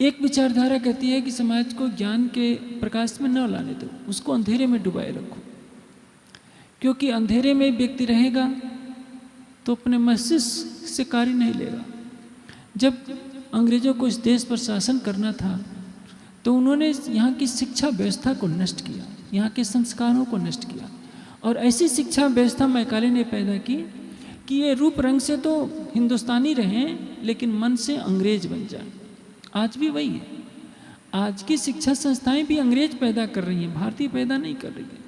एक विचारधारा कहती है कि समाज को ज्ञान के प्रकाश में न लाने दो, उसको अंधेरे में डुबाए रखो, क्योंकि अंधेरे में व्यक्ति रहेगा तो अपने मस्तिष्क से कार्य नहीं लेगा। जब अंग्रेजों को इस देश पर शासन करना था तो उन्होंने यहाँ की शिक्षा व्यवस्था को नष्ट किया, यहाँ के संस्कारों को नष्ट किया और ऐसी शिक्षा व्यवस्था मैकाले ने पैदा की कि ये रूप रंग से तो हिंदुस्तानी रहें लेकिन मन से अंग्रेज बन जाए। आज भी वही है। आज की शिक्षा संस्थाएं भी अंग्रेज पैदा कर रही हैं, भारतीय पैदा नहीं कर रही है।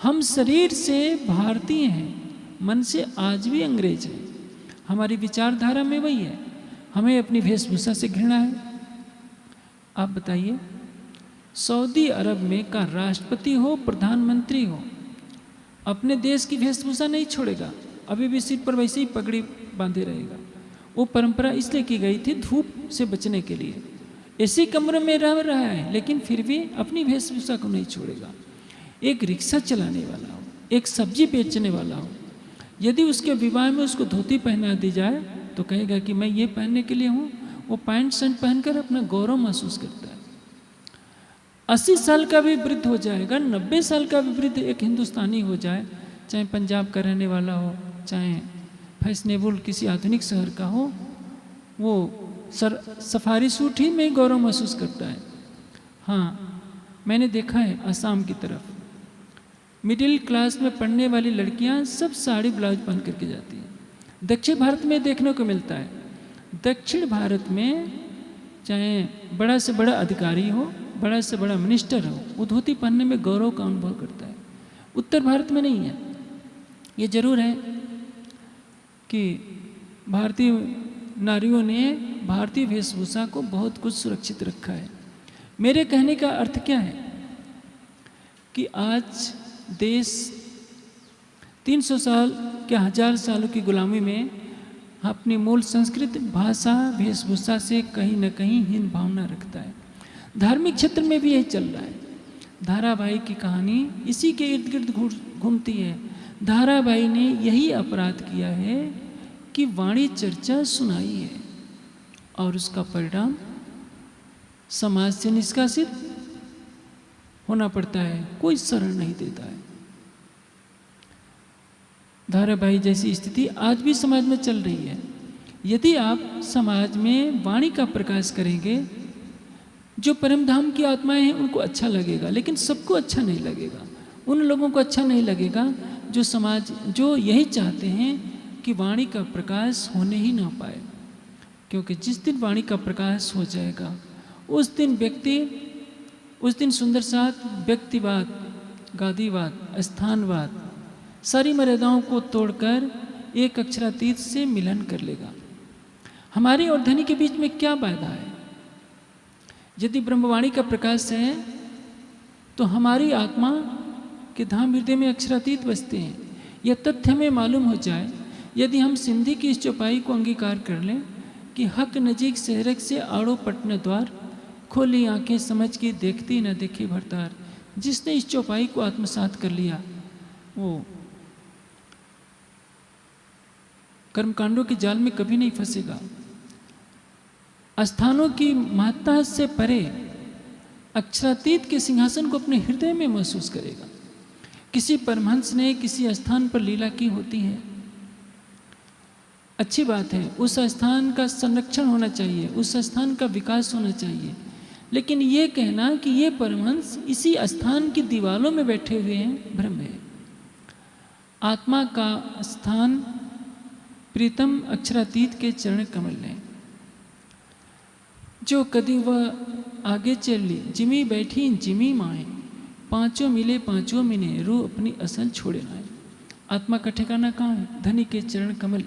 हम शरीर से भारतीय हैं, मन से आज भी अंग्रेज हैं। हमारी विचारधारा में वही है। हमें अपनी वेशभूषा से घृणा है। आप बताइए, सऊदी अरब में का राष्ट्रपति हो, प्रधानमंत्री हो, अपने देश की वेशभूषा नहीं छोड़ेगा, अभी भी सिर पर वैसे ही पगड़ी बांधे रहेगा। वो परंपरा इसलिए की गई थी धूप से बचने के लिए। इसी कमरे में रह रहा है लेकिन फिर भी अपनी वेशभूषा को नहीं छोड़ेगा। एक रिक्शा चलाने वाला हो, एक सब्जी बेचने वाला हो, यदि उसके विवाह में उसको धोती पहना दी जाए तो कहेगा कि मैं ये पहनने के लिए हूँ। वो पैंट शर्ट पहनकर अपना गौरव महसूस करता है। 80 साल का भी वृद्ध हो जाएगा, 90 साल का भी वृद्ध एक हिंदुस्तानी हो जाए, चाहे पंजाब का रहने वाला हो, चाहे फैशनेबल किसी आधुनिक शहर का हो, वो सफारी सूट ही में गौरव महसूस करता है। हाँ, मैंने देखा है असम की तरफ मिडिल क्लास में पढ़ने वाली लड़कियां सब साड़ी ब्लाउज पहन करके जाती हैं। दक्षिण भारत में देखने को मिलता है। दक्षिण भारत में चाहे बड़ा से बड़ा अधिकारी हो, बड़ा से बड़ा मिनिस्टर हो, वो धोती पहनने में गौरव का अनुभव करता है। उत्तर भारत में नहीं है। ये जरूर है कि भारतीय नारियों ने भारतीय वेशभूषा को बहुत कुछ सुरक्षित रखा है। मेरे कहने का अर्थ क्या है कि आज देश 300 साल क्या 1000 सालों की गुलामी में अपनी मूल संस्कृति, भाषा, वेशभूषा से कहीं न कहीं हीन भावना रखता है। धार्मिक क्षेत्र में भी यही चल रहा है। धाराबाई की कहानी इसी के इर्द गिर्द घूमती है। धाराबाई ने यही अपराध किया है कि वाणी चर्चा सुनाई है और उसका परिणाम समाज से निष्कासित होना पड़ता है। कोई शरण नहीं देता है। धाराबाई जैसी स्थिति आज भी समाज में चल रही है। यदि आप समाज में वाणी का प्रकाश करेंगे, जो परमधाम की आत्माएं हैं उनको अच्छा लगेगा, लेकिन सबको अच्छा नहीं लगेगा। उन लोगों को अच्छा नहीं लगेगा जो यही चाहते हैं कि वाणी का प्रकाश होने ही ना पाए, क्योंकि जिस दिन वाणी का प्रकाश हो जाएगा उस दिन सुंदर साथ व्यक्तिवाद, गादीवाद, स्थानवाद सारी मर्यादाओं को तोड़कर एक अक्षरातीत से मिलन कर लेगा। हमारे और धनी के बीच में क्या बाधा है? यदि ब्रह्मवाणी का प्रकाश है तो हमारी आत्मा के धाम हृदय में अक्षरातीत बसते हैं। यह तथ्य हमें मालूम हो जाए, यदि हम सिंधी की इस चौपाई को अंगीकार कर लें कि हक नजीक शहरक से आड़ो पटन द्वार, खोली आंखें समझ के देखती न देखे भरतार। जिसने इस चौपाई को आत्मसात कर लिया वो कर्मकांडों के जाल में कभी नहीं फंसेगा। स्थानों की महत्ता से परे अक्षरातीत के सिंहासन को अपने हृदय में महसूस करेगा। किसी परमहंस ने किसी स्थान पर लीला की होती है, अच्छी बात है, उस स्थान का संरक्षण होना चाहिए, उस स्थान का विकास होना चाहिए, लेकिन ये कहना कि ये परमहंस इसी स्थान की दीवारों में बैठे हुए हैं, भ्रम है। आत्मा का स्थान प्रीतम अक्षरातीत के चरण कमल ने, जो कदी वह आगे चली जिमी बैठी जिमी माए, पांचों मिले पांचों मिने रू अपनी असल छोड़े आए। आत्मा का ठिकाना कहाँ है? धनी के चरण कमल।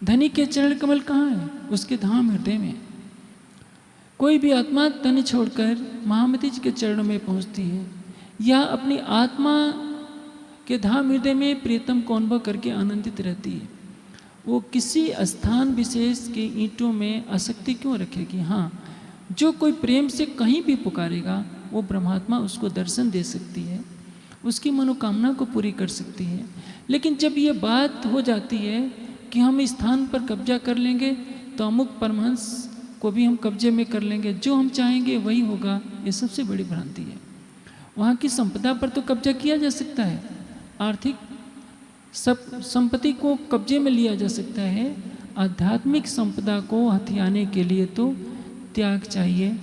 धनी के चरण कमल कहाँ है? उसके धाम हृदय में। कोई भी आत्मा तन छोड़कर महामती जी के चरणों में पहुँचती है या अपनी आत्मा के धाम हृदय में प्रियतम को अनुभव करके आनंदित रहती है, वो किसी स्थान विशेष के ईंटों में आसक्ति क्यों रखेगी? हाँ, जो कोई प्रेम से कहीं भी पुकारेगा वो ब्रह्मात्मा उसको दर्शन दे सकती है, उसकी मनोकामना को पूरी कर सकती है। लेकिन जब ये बात हो जाती है कि हम इस स्थान पर कब्जा कर लेंगे तो अमुक परमहंस को भी हम कब्जे में कर लेंगे, जो हम चाहेंगे वही होगा, ये सबसे बड़ी भ्रांति है। वहाँ की संपदा पर तो कब्जा किया जा सकता है, आर्थिक सब संपत्ति को कब्जे में लिया जा सकता है। आध्यात्मिक संपदा को हथियाने के लिए तो त्याग चाहिए,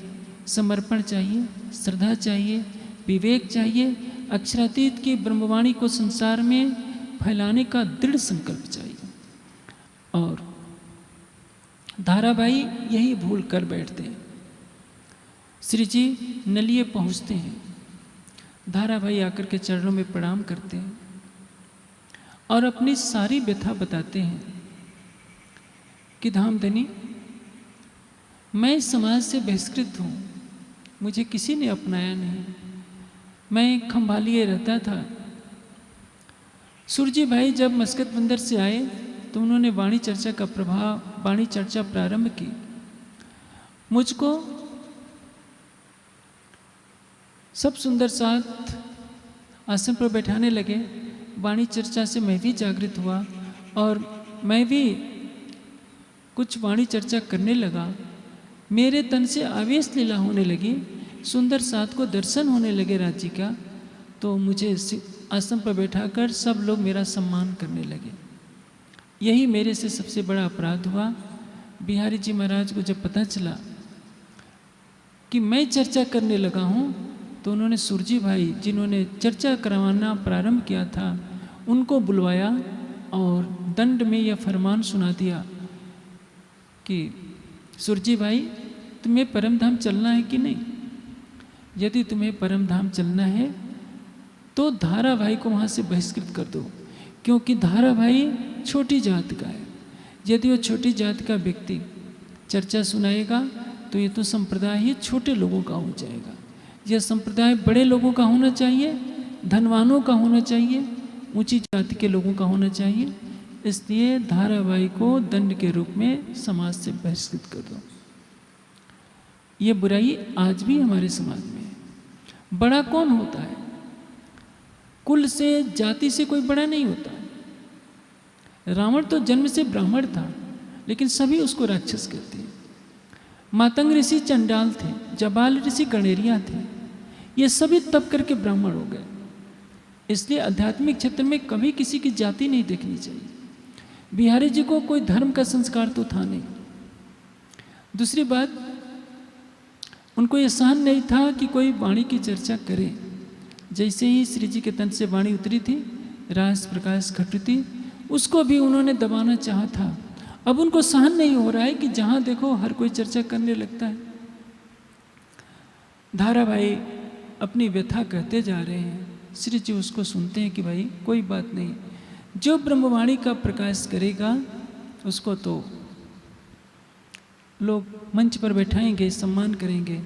समर्पण चाहिए, श्रद्धा चाहिए, विवेक चाहिए, अक्षरातीत की ब्रह्मवाणी को संसार में फैलाने का दृढ़ संकल्प चाहिए। और धाराबाई यही भूल कर बैठते हैं। श्री जी नलिये पहुँचते हैं, धाराबाई आकर के चरणों में प्रणाम करते हैं और अपनी सारी व्यथा बताते हैं कि धामधनी, मैं समाज से बहिष्कृत हूँ, मुझे किसी ने अपनाया नहीं, मैं खंभालिए रहता था। सुरजी भाई जब मस्कत बंदर से आए तो उन्होंने वाणी चर्चा प्रारंभ की। मुझको सब सुंदर साथ आसन पर बैठाने लगे। वाणी चर्चा से मैं भी जागृत हुआ और मैं भी कुछ वाणी चर्चा करने लगा। मेरे तन से आवेश लीला होने लगी। सुंदर साथ को दर्शन होने लगे राज्य का, तो मुझे आसन पर बैठाकर सब लोग मेरा सम्मान करने लगे। यही मेरे से सबसे बड़ा अपराध हुआ। बिहारी जी महाराज को जब पता चला कि मैं चर्चा करने लगा हूँ, तो उन्होंने सुरजी भाई जिन्होंने चर्चा करवाना प्रारंभ किया था उनको बुलवाया और दंड में यह फरमान सुना दिया कि सुरजी भाई तुम्हें परम धाम चलना है कि नहीं? यदि तुम्हें परम धाम चलना है तो धारा भाई को वहाँ से बहिष्कृत कर दो, क्योंकि धारा भाई छोटी जात का है। यदि वो छोटी जात का व्यक्ति चर्चा सुनाएगा तो ये तो संप्रदाय ही छोटे लोगों का हो जाएगा। यह संप्रदाय बड़े लोगों का होना चाहिए, धनवानों का होना चाहिए, ऊंची जाति के लोगों का होना चाहिए। इसलिए धारावाही को दंड के रूप में समाज से बहिष्कृत कर दो। ये बुराई आज भी हमारे समाज में है। बड़ा कौन होता है? कुल से, जाति से कोई बड़ा नहीं होता। रावण तो जन्म से ब्राह्मण था, लेकिन सभी उसको राक्षस कहते हैं। मातंग ऋषि चंडाल थे, जबाल ऋषि गणेरिया थे, ये सभी तप करके ब्राह्मण हो गए। इसलिए आध्यात्मिक क्षेत्र में कभी किसी की जाति नहीं देखनी चाहिए। बिहारी जी को कोई धर्म का संस्कार तो था नहीं। दूसरी बात, उनको यह सहन नहीं था कि कोई वाणी की चर्चा करे। जैसे ही श्री जी के तन से वाणी उतरी थी, रास प्रकाश घटती, उसको भी उन्होंने दबाना चाहा था। अब उनको सहन नहीं हो रहा है कि जहाँ देखो हर कोई चर्चा करने लगता है। धाराभाई अपनी व्यथा कहते जा रहे हैं, श्री जी उसको सुनते हैं कि भाई कोई बात नहीं, जो ब्रह्मवाणी का प्रकाश करेगा उसको तो लोग मंच पर बैठाएंगे, सम्मान करेंगे।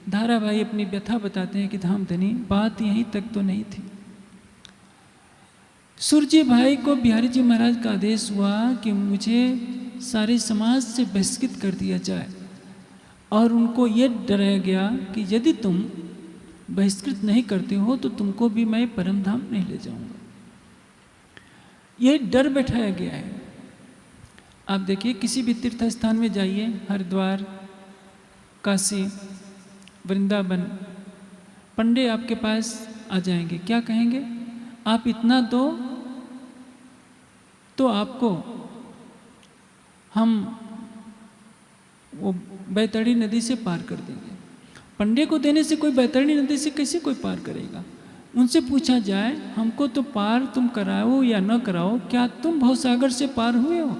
धाराभाई अपनी व्यथा बताते हैं कि धामधनी बात यहीं तक तो नहीं थी। सुरजी भाई को बिहारी जी महाराज का आदेश हुआ कि मुझे सारे समाज से बहिष्कृत कर दिया जाए, और उनको ये डराया गया कि यदि तुम बहिष्कृत नहीं करते हो तो तुमको भी मैं परम धाम नहीं ले जाऊंगा। ये डर बैठाया गया है। आप देखिए, किसी भी तीर्थ स्थान में जाइए, हरिद्वार, काशी, वृंदावन, पंडे आपके पास आ जाएंगे। क्या कहेंगे? आप इतना दो तो आपको हम वो बैतरणी नदी से पार कर देंगे। पंडे को देने से कोई बैतरणी नदी से कैसे कोई पार करेगा? उनसे पूछा जाए, हमको तो पार तुम कराओ या न कराओ, क्या तुम भवसागर से पार हुए हो?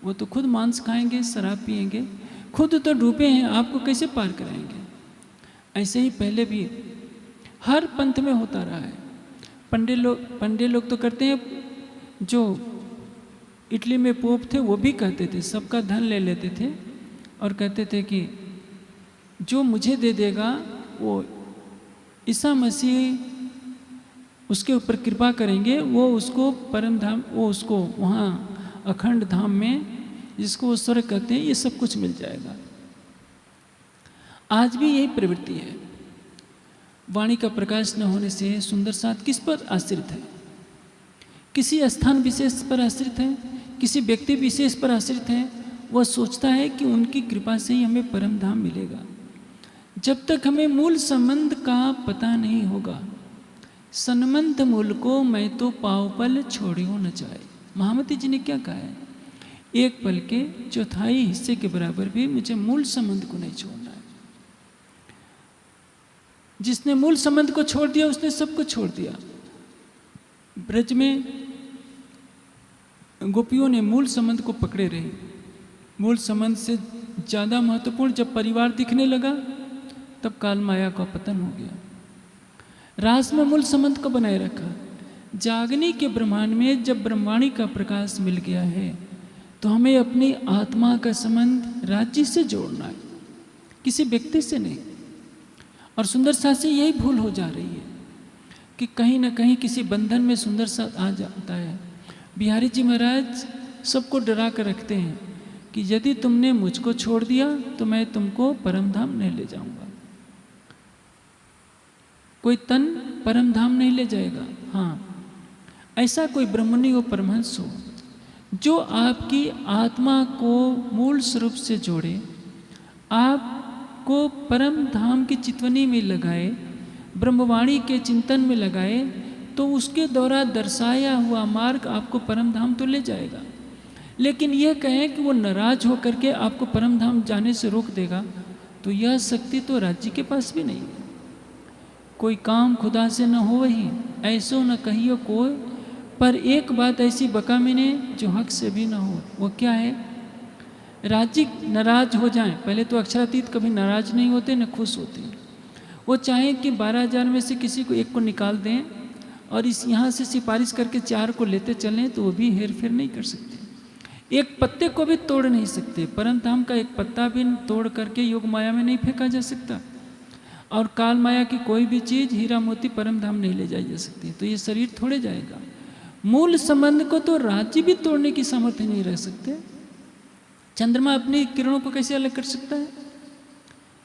वो तो खुद मांस खाएंगे, शराब पिएंगे, खुद तो डूबे हैं, आपको कैसे पार कराएंगे? ऐसे ही पहले भी हर पंथ में होता रहा है। पंडे लोग तो करते हैं, जो इटली में पोप थे वो भी कहते थे, सबका धन ले लेते थे और कहते थे कि जो मुझे दे देगा वो ईसा मसीह उसके ऊपर कृपा करेंगे, वो उसको परम धाम, वो उसको वहाँ अखंड धाम में, जिसको वो स्वर्ग कहते हैं, ये सब कुछ मिल जाएगा। आज भी यही प्रवृत्ति है। वाणी का प्रकाश न होने से सुंदर साथ किस पर आश्रित है? किसी स्थान विशेष पर आश्रित है, किसी व्यक्ति विशेष पर आश्रित है। वह सोचता है कि उनकी कृपा से ही हमें परम धाम मिलेगा। जब तक हमें मूल संबंध का पता नहीं होगा, सन्मंत मूल को मैं तो पाव पल छोड़ियो न चाहे। महामती जी ने क्या कहा है? एक पल के चौथाई हिस्से के बराबर भी मुझे मूल संबंध को नहीं छोड़ना है। जिसने मूल संबंध को छोड़ दिया उसने सब कुछ छोड़ दिया। ब्रज में गोपियों ने मूल संबंध को पकड़े रहे। मूल संबंध से ज़्यादा महत्वपूर्ण जब परिवार दिखने लगा, तब काल माया का पतन हो गया। रास में मूल संबंध को बनाए रखा। जागनी के ब्रह्मांड में जब ब्रह्मवाणी का प्रकाश मिल गया है, तो हमें अपनी आत्मा का संबंध राज्य से जोड़ना है, किसी व्यक्ति से नहीं। और सुंदर साथ से यही भूल हो जा रही है कि कहीं ना कहीं किसी बंधन में सुंदर साथ आ जाता है। बिहारी जी महाराज सबको डरा कर रखते हैं कि यदि तुमने मुझको छोड़ दिया तो मैं तुमको परम धाम नहीं ले जाऊंगा। कोई तन परम धाम नहीं ले जाएगा। हाँ, ऐसा कोई ब्रह्मणी हो, परमहंस हो, जो आपकी आत्मा को मूल स्वरूप से जोड़े। आप को परम धाम की चितवनी में लगाए, ब्रह्मवाणी के चिंतन में लगाए, तो उसके द्वारा दर्शाया हुआ मार्ग आपको परम धाम तो ले जाएगा। लेकिन यह कहें कि वो नाराज होकर के आपको परम धाम जाने से रोक देगा, तो यह शक्ति तो राज्य के पास भी नहीं है। कोई काम खुदा से न हो वही, ऐसो न कहियो कोई, पर एक बात ऐसी बका मैंने जो हक से भी न हो। वो क्या है? राज्य नाराज हो जाए, पहले तो अक्षरातीत कभी नाराज नहीं होते न खुश होते। वो चाहें कि 12,000 में से किसी को एक को निकाल दें और इस यहाँ से सिफारिश करके 4 को लेते चलें, तो वो भी हेर फेर नहीं कर सकते। एक पत्ते को भी तोड़ नहीं सकते। परम धाम का एक पत्ता भी तोड़ करके योग माया में नहीं फेंका जा सकता, और काल माया की कोई भी चीज़ हीरा मोती परम धाम नहीं ले जाई जा सकती। तो ये शरीर थोड़े जाएगा। मूल संबंध को तो राज्य भी तोड़ने की सामर्थ्य नहीं रह सकते। चंद्रमा अपनी किरणों को कैसे अलग कर सकता है?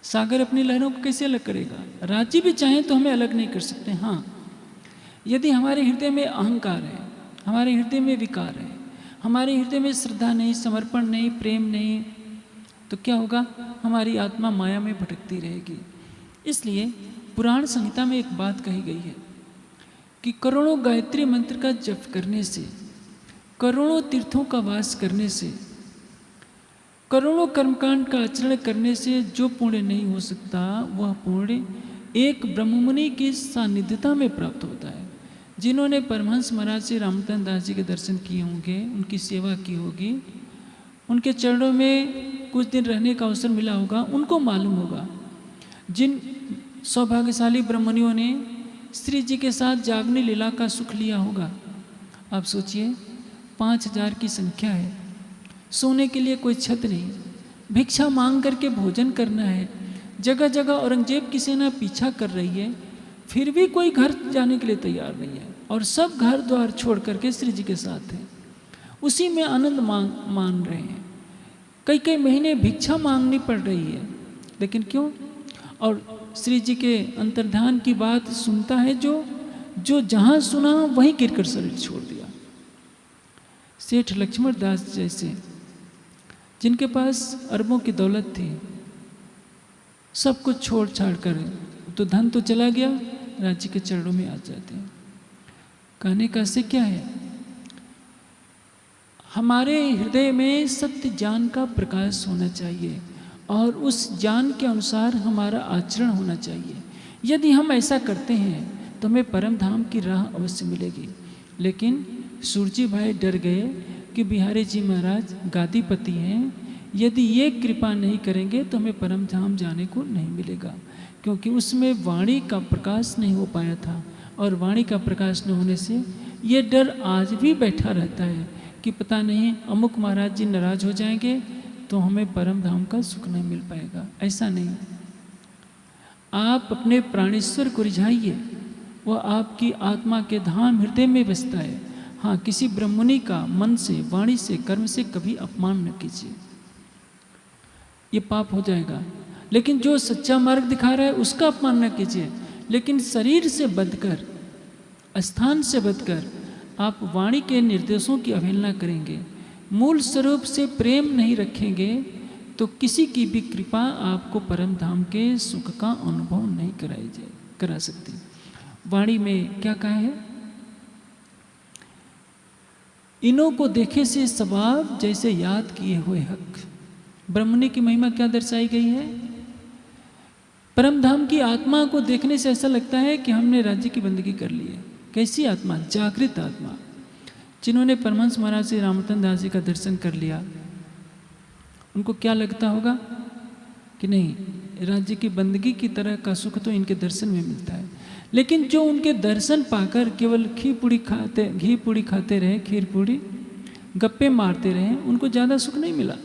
सागर अपनी लहरों को कैसे अलग करेगा? राज्य भी चाहें तो हमें अलग नहीं कर सकते। हाँ, यदि हमारे हृदय में अहंकार है, हमारे हृदय में विकार है, हमारे हृदय में श्रद्धा नहीं, समर्पण नहीं, प्रेम नहीं, तो क्या होगा? हमारी आत्मा माया में भटकती रहेगी। इसलिए पुराण संहिता में एक बात कही गई है कि करोड़ों गायत्री मंत्र का जप करने से, करोड़ों तीर्थों का वास करने से, करोड़ों कर्मकांड का आचरण करने से जो पुण्य नहीं हो सकता, वह पुण्य एक ब्रह्ममुनि की सानिध्यता में प्राप्त होता है। जिन्होंने परमहंस महाराज श्री रामतन दास जी के दर्शन किए होंगे, उनकी सेवा की होगी, उनके चरणों में कुछ दिन रहने का अवसर मिला होगा, उनको मालूम होगा। जिन सौभाग्यशाली ब्रह्मनियों ने श्री जी के साथ जागनी लीला का सुख लिया होगा, आप सोचिए 5,000 की संख्या है, सोने के लिए कोई छत नहीं, भिक्षा मांग करके भोजन करना है, जगह जगह औरंगजेब की सेना पीछा कर रही है, फिर भी कोई घर जाने के लिए तैयार नहीं है, और सब घर द्वार छोड़ करके श्री जी के साथ हैं, उसी में आनंद मान रहे हैं। कई कई महीने भिक्षा मांगनी पड़ रही है, लेकिन क्यों? और श्री जी के अंतर्ध्यान की बात सुनता है जो जहाँ सुना वहीं गिरकर शरीर छोड़ दिया। सेठ लक्ष्मण दास जैसे, जिनके पास अरबों की दौलत थी, सब कुछ छोड़ छाड़ कर, तो धन तो चला गया, राज्य के चरणों में आ जाते हैं। कहने का से क्या है? हमारे हृदय में सत्य ज्ञान का प्रकाश होना चाहिए और उस ज्ञान के अनुसार हमारा आचरण होना चाहिए। यदि हम ऐसा करते हैं तो हमें परम धाम की राह अवश्य मिलेगी। लेकिन सूरजी भाई डर गए कि बिहारी जी महाराज गादीपति हैं, यदि ये कृपा नहीं करेंगे तो हमें परम धाम जाने को नहीं मिलेगा, क्योंकि उसमें वाणी का प्रकाश नहीं हो पाया था, और वाणी का प्रकाश न होने से ये डर आज भी बैठा रहता है कि पता नहीं अमुक महाराज जी नाराज हो जाएंगे तो हमें परम धाम का सुख नहीं मिल पाएगा। ऐसा नहीं, आप अपने प्राणेश्वर को रिझाइए, वह आपकी आत्मा के धाम हृदय में बसता है। हाँ, किसी ब्रह्ममुनि का मन से, वाणी से, कर्म से कभी अपमान न कीजिए, ये पाप हो जाएगा। लेकिन जो सच्चा मार्ग दिखा रहा है उसका अपमान न कीजिए। लेकिन शरीर से बंधकर, स्थान से बंधकर आप वाणी के निर्देशों की अवहेलना करेंगे, मूल स्वरूप से प्रेम नहीं रखेंगे, तो किसी की भी कृपा आपको परम धाम के सुख का अनुभव नहीं करा सकती। वाणी में क्या कहा है? इन्हों को देखे से सवाब जैसे याद किए हुए हक। ब्रह्मनि की महिमा क्या दर्शाई गई है? परम धाम की आत्मा को देखने से ऐसा लगता है कि हमने राज्य की बंदगी कर ली है। कैसी आत्मा? जागृत आत्मा। जिन्होंने परमहंस महाराज श्री रामतन दास जी का दर्शन कर लिया, उनको क्या लगता होगा कि नहीं, राज्य की बंदगी की तरह का सुख तो इनके दर्शन में मिलता है। लेकिन जो उनके दर्शन पाकर केवल घी पूड़ी खाते रहे, खीर पूड़ी गप्पे मारते रहे, उनको ज़्यादा सुख नहीं मिला।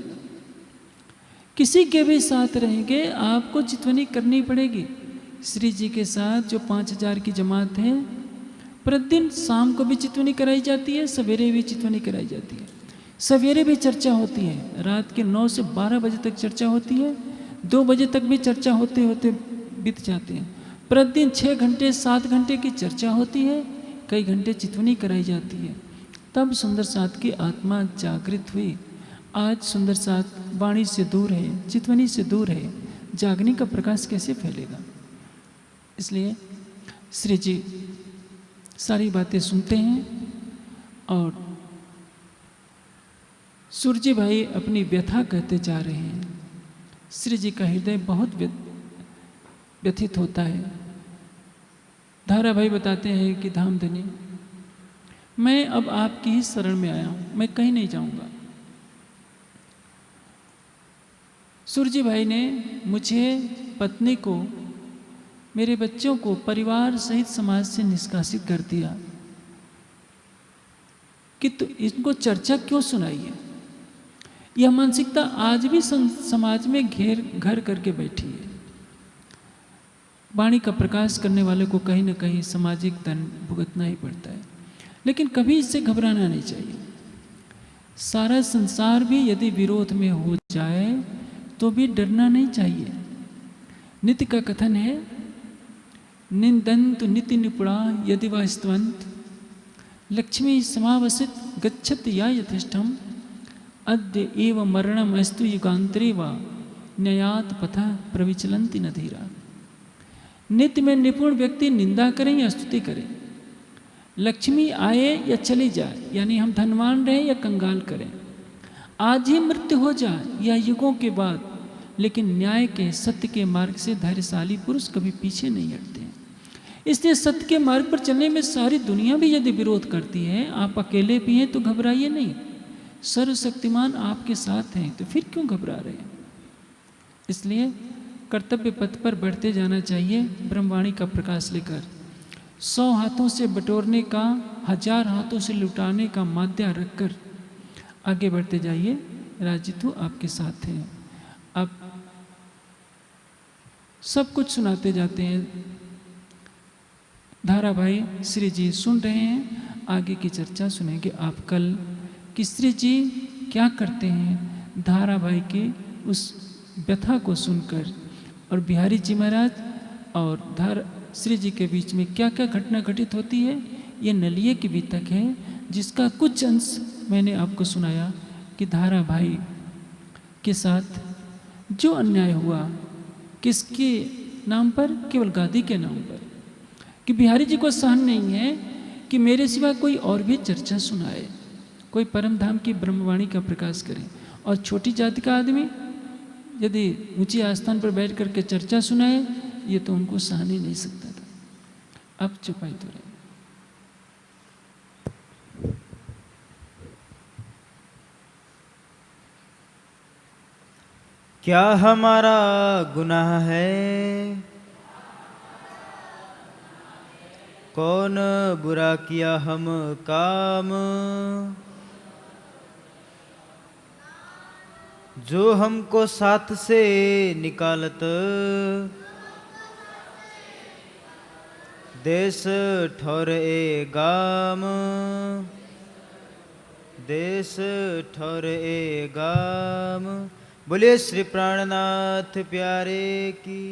किसी के भी साथ रहेंगे आपको चितवनी करनी पड़ेगी। श्री जी के साथ जो 5,000 की जमात है, प्रतिदिन शाम को भी चितवनी कराई जाती है, सवेरे भी चितवनी कराई जाती है। सवेरे भी चर्चा होती है, रात के 9 से 12 बजे तक चर्चा होती है, 2 बजे तक भी चर्चा होते होते बीत जाते हैं। प्रतिदिन 6 घंटे 7 घंटे की चर्चा होती है, कई घंटे चितवनी कराई जाती है। तब सुंदर साथ की आत्मा जागृत हुई। आज सुंदर साथ वाणी से दूर है, चितवनी से दूर है, जागने का प्रकाश कैसे फैलेगा। इसलिए श्री जी सारी बातें सुनते हैं और सूर्य भाई अपनी व्यथा कहते जा रहे हैं। श्री जी का हृदय बहुत व्यथित होता है। धारा भाई बताते हैं कि धामधनी, मैं अब आपकी ही शरण में आया हूँ, मैं कहीं नहीं जाऊँगा। सूर्य भाई ने मुझे, पत्नी को, मेरे बच्चों को परिवार सहित समाज से निष्कासित कर दिया कि तो इनको चर्चा क्यों सुनाई है। यह मानसिकता आज भी समाज में घर करके बैठी है। वाणी का प्रकाश करने वाले को कहीं ना कहीं सामाजिक दंड भुगतना ही पड़ता है, लेकिन कभी इससे घबराना नहीं चाहिए। सारा संसार भी यदि विरोध में हो जाए तो भी डरना नहीं चाहिए। नित्य का कथन है, निंदंत नित्य निपुणा यदि वा स्तवंत लक्ष्मी समावसित गच्छत या यथेष्टम अद्य एव मरणम अस्तु युगांतरे वा न्यायात पथा प्रविचलंति न धीरा। नित्य में निपुण व्यक्ति निंदा करें या स्तुति करें, लक्ष्मी आए या चली जाए, यानी हम धनवान रहें या कंगाल करें, आज ही मृत्यु हो जाए या युगों के बाद, लेकिन न्याय के सत्य के मार्ग से धैर्यशाली पुरुष कभी पीछे नहीं हटते हैं। इसलिए सत्य के मार्ग पर चलने में सारी दुनिया भी यदि विरोध करती है, आप अकेले भी हैं तो घबराइए नहीं, सर्वशक्तिमान आपके साथ हैं, तो फिर क्यों घबरा रहे हैं। इसलिए कर्तव्य पथ पर बढ़ते जाना चाहिए, ब्रह्मवाणी का प्रकाश लेकर। 100 हाथों से बटोरने का, 1000 हाथों से लुटाने का माध्य रखकर आगे बढ़ते जाइए। राजितु आपके साथ हैं। अब सब कुछ सुनाते जाते हैं। धारा भाई श्री जी सुन रहे हैं, आगे की चर्चा सुनेंगे आप कल कि श्री जी क्या करते हैं धारा भाई के उस व्यथा को सुनकर, और बिहारी जी महाराज और श्री जी के बीच में क्या क्या घटना घटित होती है। ये नलिये की बीतक है, जिसका कुछ अंश मैंने आपको सुनाया कि धारा भाई के साथ जो अन्याय हुआ, किसके नाम पर, केवल गादी के नाम पर, कि बिहारी जी को सहन नहीं है कि मेरे सिवा कोई और भी चर्चा सुनाए, कोई परम धाम की ब्रह्मवाणी का प्रकाश करे। और छोटी जाति का आदमी यदि ऊंची आस्थान पर बैठ करके चर्चा सुनाए, ये तो उनको सहन ही नहीं सकता था। अब चुपाई तो रहे।
क्या हमारा गुनाह है, कौन बुरा किया हम काम, जो हमको साथ से निकालत, देश ठौर ए गाम, देश ठौर ए गाम। बोलिए श्री प्राणनाथ प्यारे की।